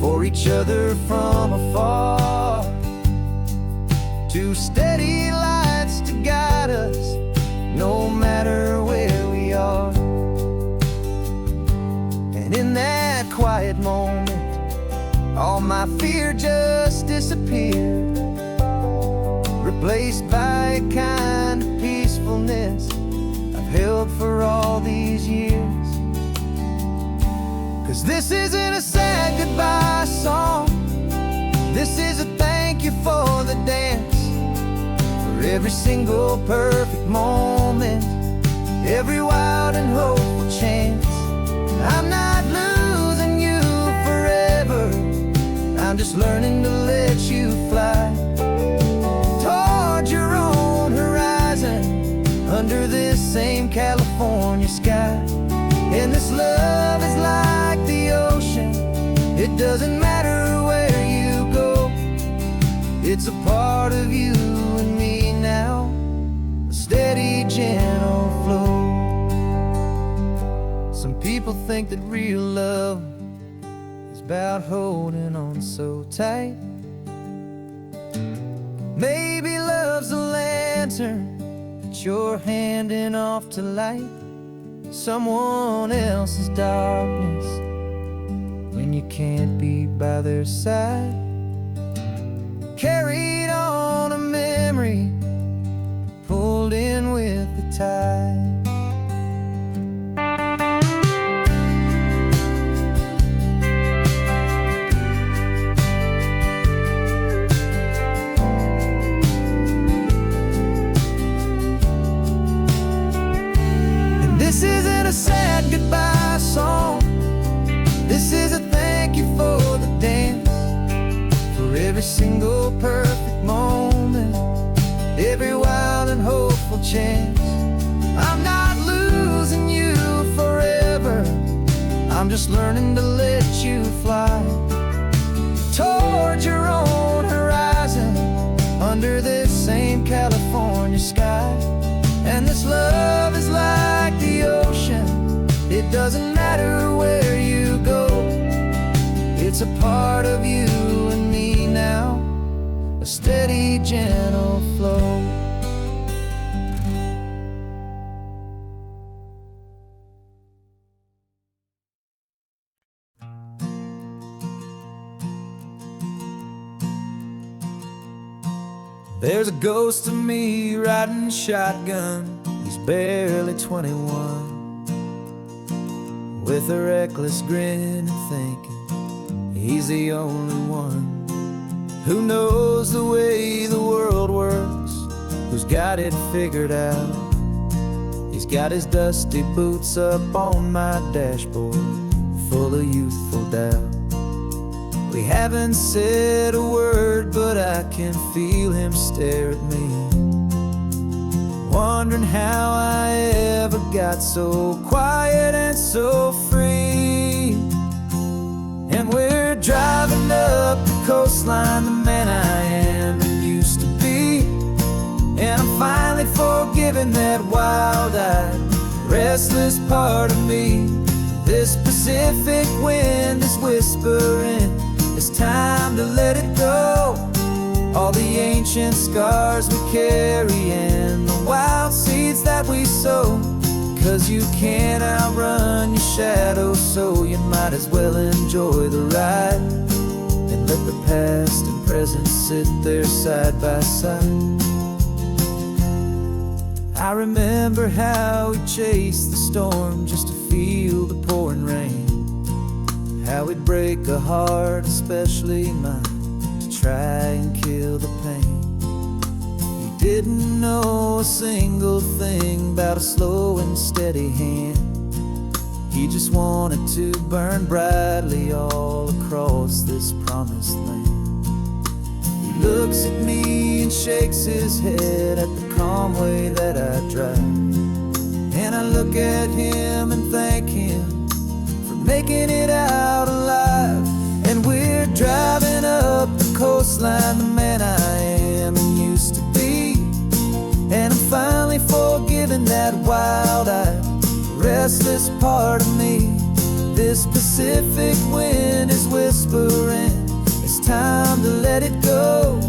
for each other from afar. Two steady lights to guide us, no matter where we are. And in that quiet moment, all my fear just disappeared, replaced by a kind of peacefulness I've held for all these years. 'Cause this isn't a sad goodbye song, this is a thank you for the dance, for every single perfect moment, every wild and hopeful chance. I'm not losing you forever, I'm just learning to let you fly toward your own horizon, under this same California sky. And this love is like the ocean, it doesn't matter where you go, it's a part of you and me now, a steady, gentle flow. Some people think that real love is about holding on so tight. Maybe love's a lantern that you're handing off to light someone else's darkness when you can't be by their side. Carried on a memory, pulled in with the tide. This isn't a sad goodbye song, this is a thank you for the dance, for every single perfect moment, every wild and hopeful chance. I'm not losing you forever, I'm just learning to let you fly toward your own horizon, under this same California sky. And this love is like the ocean, it doesn't matter where you go, it's a part of you and me now, a steady, gentle flow. There's a ghost of me riding shotgun, he's barely 21, with a reckless grin and thinking he's the only one who knows the way the world works, who's got it figured out. He's got his dusty boots up on my dashboard, full of youthful doubt. We haven't said a word, but I can feel him stare at me, wondering how I ever got so quiet and so free. And we're driving up the coastline, the man I am and used to be, and I'm finally forgiving that wild-eyed, restless part of me. This Pacific wind is whispering, it's time to let it go. All the ancient scars we carry and the wild seeds that we sow. 'Cause you can't outrun your shadow, so you might as well enjoy the ride and let the past and present sit there side by side. I remember how we chased the storm just to feel the pouring rain, how we'd break a heart, especially mine, to try and kill the pain. You didn't know a single thing about a slow and steady hand. He just wanted to burn brightly all across this promised land. He looks at me and shakes his head at the calm way that I drive, and I look at him and thank him for making it out alive. And we're driving up the coastline, the man I am and used to be, and I'm finally forgiving that wild-eyed, restless part of me. This Pacific wind is whispering, it's time to let it go.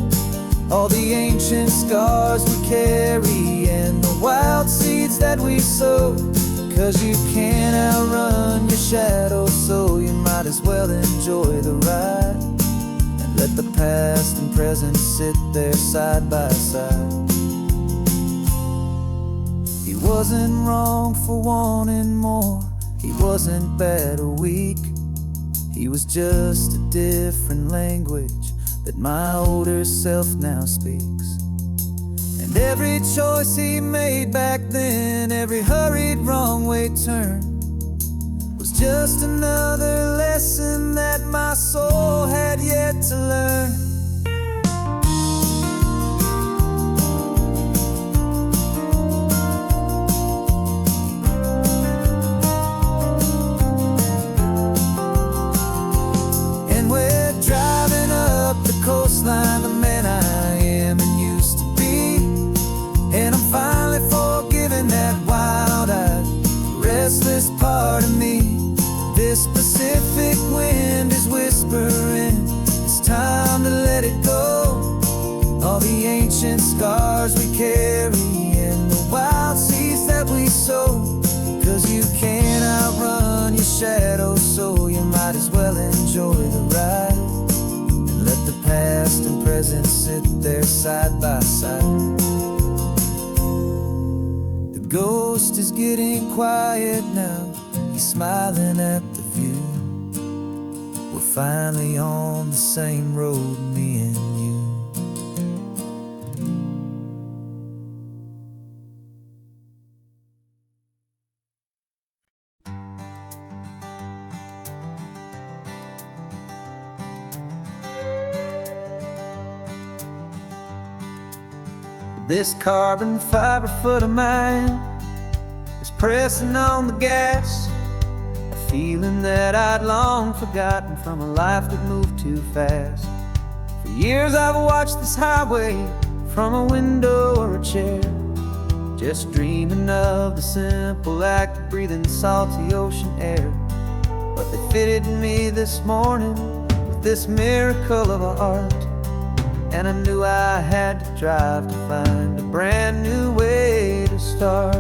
All the ancient scars we carry and the wild seeds that we sow. 'Cause you can't outrun your shadow, so you might as well enjoy the ride. And let the past and present sit there side by side. He wasn't wrong for wanting more, he wasn't bad or weak. He was just a different language that my older self now speaks. And every choice he made back then, every hurried wrong way turn, was just another lesson that my soul had yet to learn. Coastline, the man I am and used to be. And I'm finally forgiving that wild-eyed, restless part of me. This Pacific wind is whispering, it's time to let it go. All the ancient scars we carry and the wild seeds that we sow. 'Cause you can't outrun your shadow, so you might as well enjoy the ride. Let the past and present sit there side by side. The ghost is getting quiet now, he's smiling at the view. We're finally on the same road, me and you. This carbon fiber foot of mine is pressing on the gas, a feeling that I'd long forgotten from a life that moved too fast. For years I've watched this highway from a window or a chair, just dreaming of the simple act of breathing salty ocean air. But they fitted me this morning with this miracle of art, and I knew I had to drive to find a brand new way to start.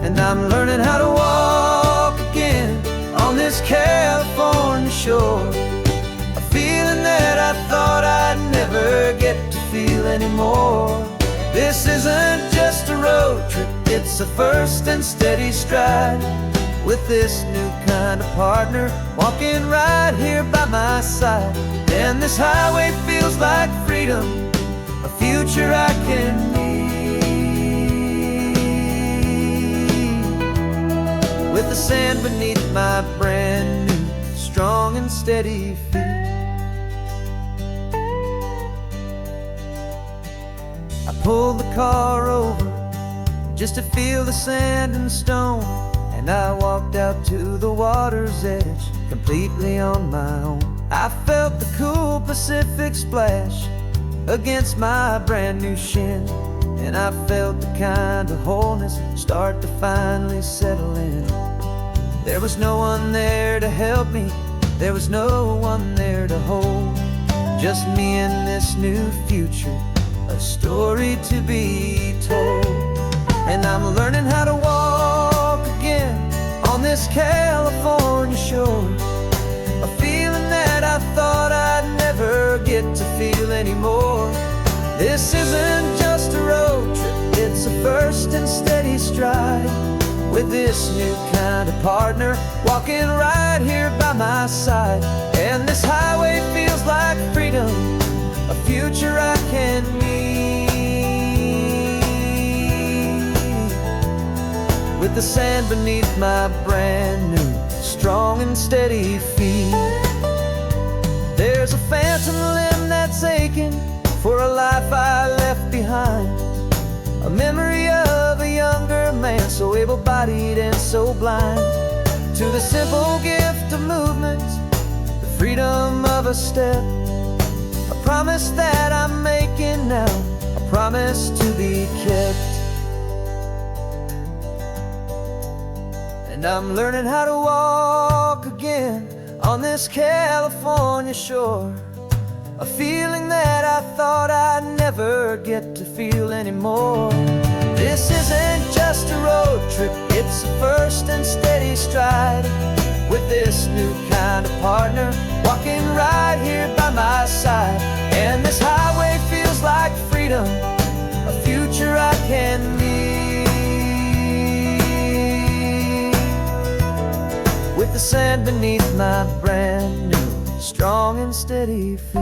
And I'm learning how to walk again on this California shore, a feeling that I thought I'd never get to feel anymore. This isn't just a road trip, it's a first and steady stride, with this new kind of partner walking right here by my side. And this highway feels like freedom, a future I can need, with the sand beneath my brand new strong and steady feet. I pulled the car over just to feel the sand and stone, and I walked out to the water's edge, completely on my own. I felt the cool Pacific splash against my brand new shin, and I felt the kind of wholeness start to finally settle in. There was no one there to help me, there was no one there to hold, just me and this new future, a story to be told. And I'm learning how to walk again on this California shore, a feeling that I thought I'd never get to feel anymore. This isn't just a road trip, it's a first and steady stride, with this new kind of partner walking right here by my side. And this highway feels like freedom, a future I can need, with the sand beneath my brand new strong and steady feet. There's a phantom limb that's aching for a life I left behind, a memory of a younger man, so able-bodied and so blind, to the simple gift of movement, the freedom of a step, a promise that I'm making now, a promise to be kept. And I'm learning how to walk again on this California shore, a feeling that I thought I'd never get to feel anymore. This isn't just a road trip, it's a first and steady stride, with this new kind of partner walking right here by my side. And this highway feels like freedom, a future I can meet, with the sand beneath my brand new, strong and steady feet.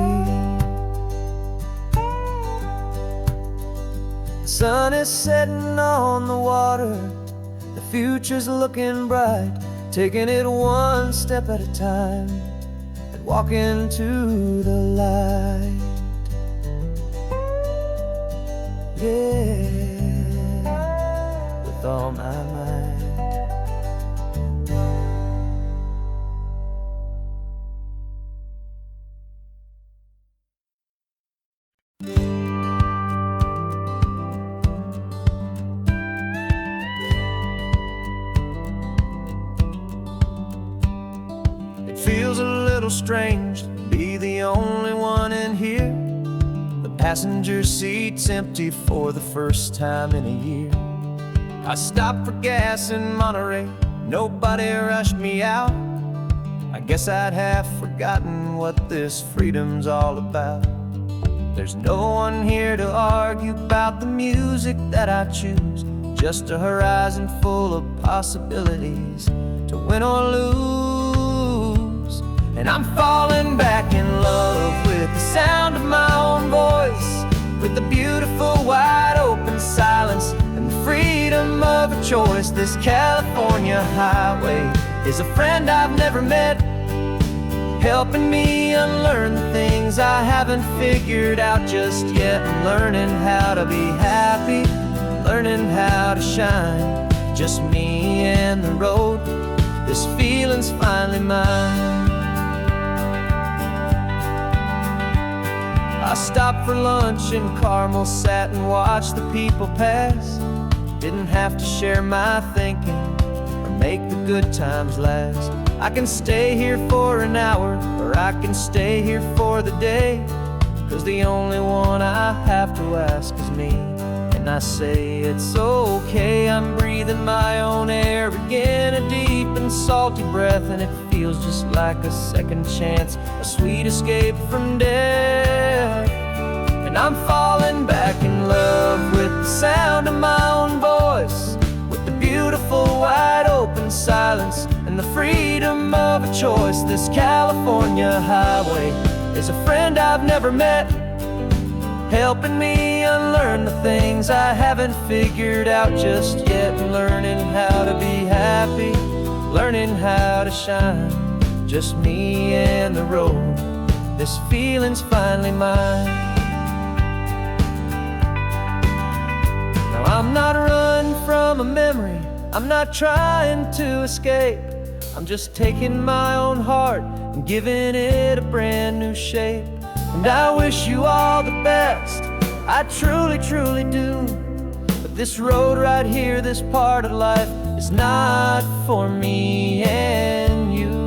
The sun is setting on the water, the future's looking bright, taking it one step at a time and walking to the light. Yeah, with all my might. It feels a little strange to be the only one in here. The passenger seat's empty for the first time in a year. I stopped for gas in Monterey, nobody rushed me out. I guess I'd half forgotten what this freedom's all about. There's no one here to argue about the music that I choose, just a horizon full of possibilities to win or lose. And I'm falling back in love with the sound of my own voice, with the beautiful wide open silence and the freedom of a choice. This California highway is a friend I've never met, helping me unlearn the things I haven't figured out just yet. I'm learning how to be happy, learning how to shine, just me and the road. This feeling's finally mine. I stopped for lunch in Carmel, sat and watched the people pass. Didn't have to share my thinking or make the good times last. I can stay here for an hour, or I can stay here for the day, 'cause the only one I have to ask is me. And I say it's okay, I'm breathing my own air again, a deep and salty breath, and it feels just like a second chance, a sweet escape from death. And I'm falling back in love with the sound of my own voice, with the beautiful wide open silence and the freedom of a choice. This California highway is a friend I've never met, helping me unlearn the things I haven't figured out just yet. Learning how to be happy, learning how to shine, just me and the road. This feeling's finally mine. Now I'm not running from a memory, I'm not trying to escape, I'm just taking my own heart and giving it a brand new shape. And I wish you all the best, I truly, truly do. But this road right here, this part of life, is not for me and you.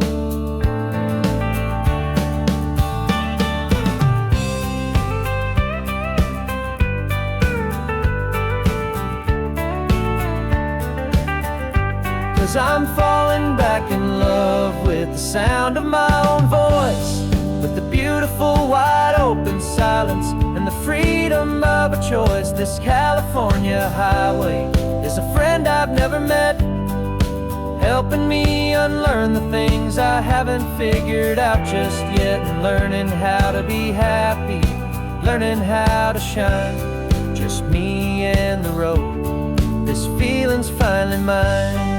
'Cause I'm falling back in love with the sound of my own voice, with the beautiful wide open silence and the freedom of a choice. This California highway is a friend I've never met, helping me unlearn the things I haven't figured out just yet. And learning how to be happy, learning how to shine, just me and the road. This feeling's finally mine.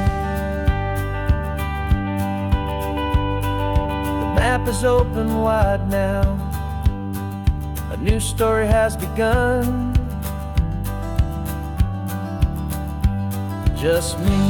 The map is open wide now, a new story has begun. Just me.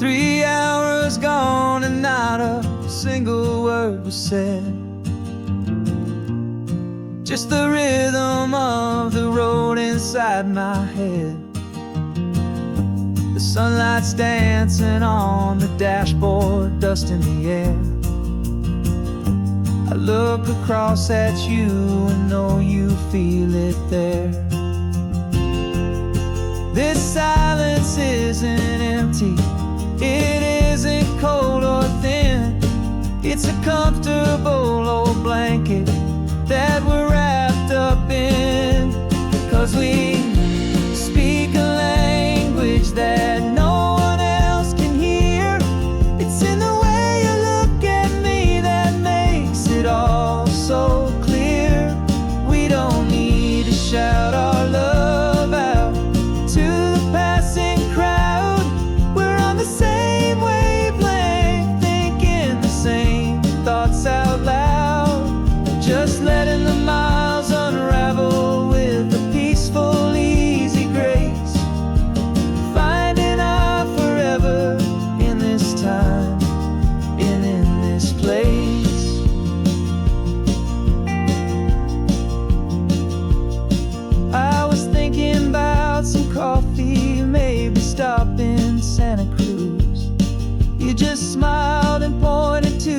3 hours gone and not a single word was said. Just the rhythm of the road inside my head. The sunlight's dancing on the dashboard, dust in the air. I look across at you and know you feel it there. This silence isn't empty, it isn't cold or thin. It's a comfortable old blanket that we're wrapped up in. 'Cause we speak a language that no one else can hear. It's in the way you look at me that makes it all so clear. We don't need to shout our love out to the passing crowd. We're on the same wavelength, thinking the same thoughts out loud. Just letting the miles unravel with a peaceful, easy grace. Finding our forever in this time and in this place. I was thinking about some coffee, maybe stop in Santa Cruz. You just smiled and pointed to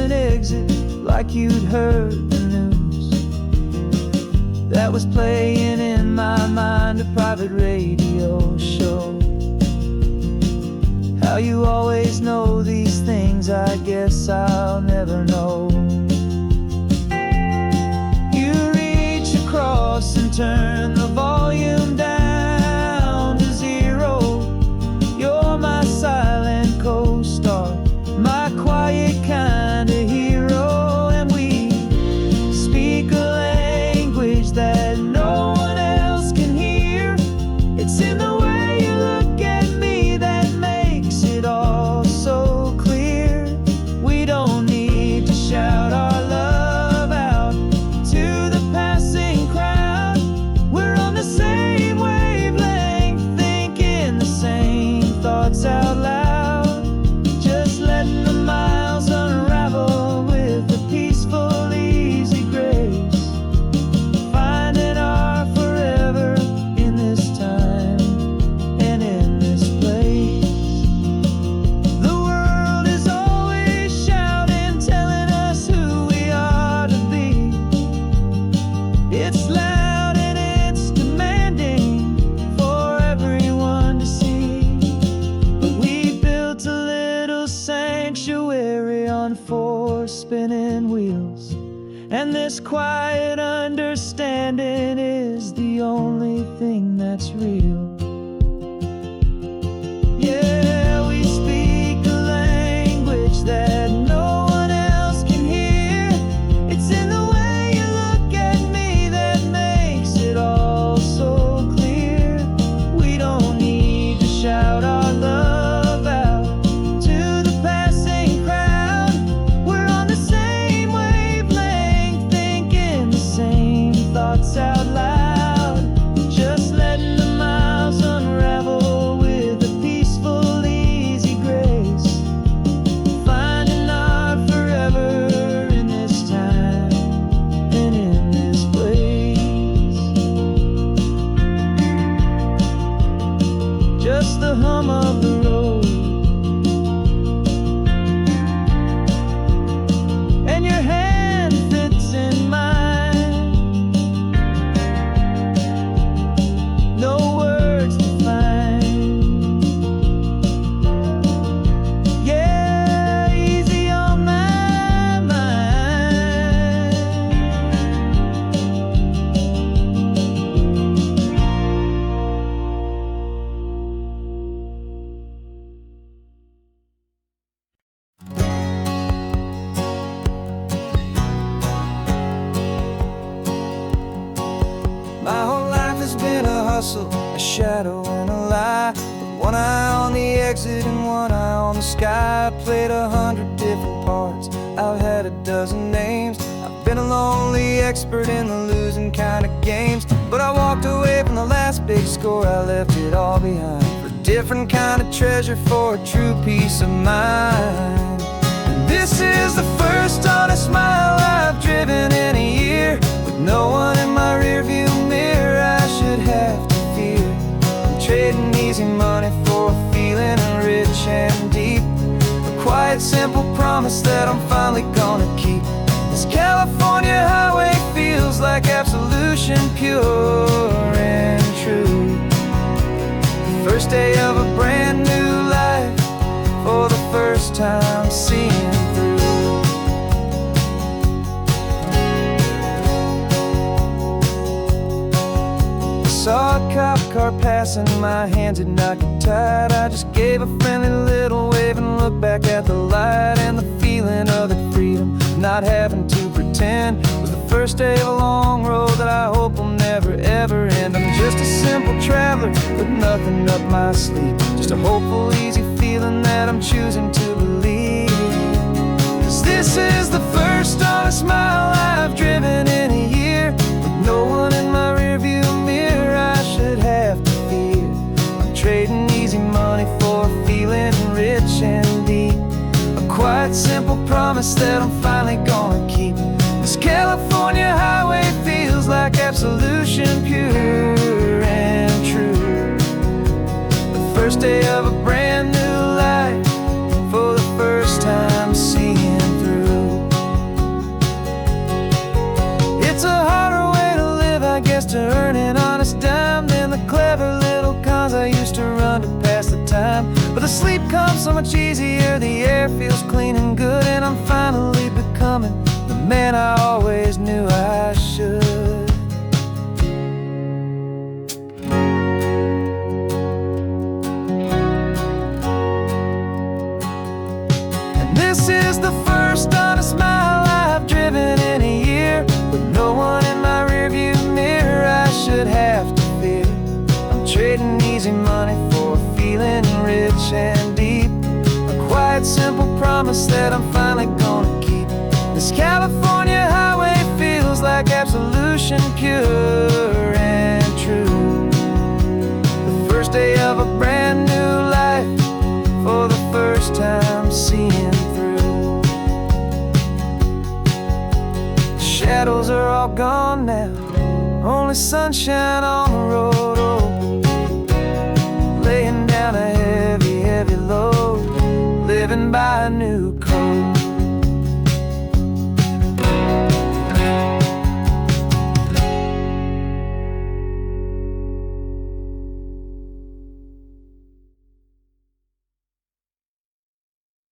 an exit like you'd heard the news. That was playing in my mind, a private radio show. How you always know these things, I guess I'll never know. You reach across and turn the volume down to 0. You're my silent co-star, my quiet kind of hero. And we speak a language that no one else can hear. It's in the way you look at me that makes it all so clear. We don't need to shout our love out to the passing crowd. We're on the same wavelength, thinking the same thoughts out loud. Just letting the miles unravel with a peaceful, easy grace. Finding our forever in this time and in this place. The world is always shouting, telling us who we are to be. It's loud and it's demanding for everyone to see. But we built a little sanctuary on 4 spinning wheels, and this quiet understanding is the only thing that's real. Yeah, we speak a language that no one else can hear. It's in the way you look at me that makes it all so clear. We don't need to shout our love out to the passing crowd. We're on the same wavelength, thinking the same thoughts out loud. Just letting the miles unravel with a peaceful, easy grace. Finding our forever in this time and in this place. Just the hum of the road and your hand fits in mine. No words to find. Yeah, easy on my mind. My whole life has been a hustle, a shadow and a lie. With one eye on the exit and one eye on the sky. I played 100 different parts, I've had a dozen names. I've been a lonely expert in the losing kind of games. But I walked away from the last big score, I left it all behind for different kind of treasure for a true peace of mind. And this is the first honest mile I've driven in a year, with no one in my rearview mirror I should have to fear. I'm trading easy money for a feeling rich and deep, a quiet, simple promise that I'm finally gonna keep. This California highway feels like absolution, pure and true. The first day of a brand new life, for the first time seeing through. I saw a cop car passing, my hands had not got tied. I just gave a friendly little wave and looked back at the light. And the feeling of the freedom, not having to pretend, was the first day of a long road that I hope will never ever end. I'm just a simple traveler with nothing up my sleeve, just a hopeful, easy feeling that I'm choosing to believe. 'Cause this is the first honest mile I've driven in a year, with no one in my rearview mirror I should have to fear. I'm trading easy money for a feeling rich and deep, a quiet, simple promise that I'm finally gonna keep. This California highway feels like absolution, pure and true. The first day of a brand new life, for the first time seeing through. It's a harder way to live, I guess, to earn an honest dime than the clever little cons I used to run to pass the time. But the sleep comes so much easier, the air feels clean and good, and I'm finally becoming the man I always knew I should. And this is the first honest mile I've driven in a year, with no one in my rearview mirror I should have to fear. I'm trading easy money for a feeling rich and deep, a quiet, simple promise that I'm finally gonna keep. This California highway feels like absolution, pure and true. The first day of a brand new life, for the first time seeing through. The shadows are all gone now, only sunshine on the road. Oh, laying down a heavy, heavy load, living by a new code.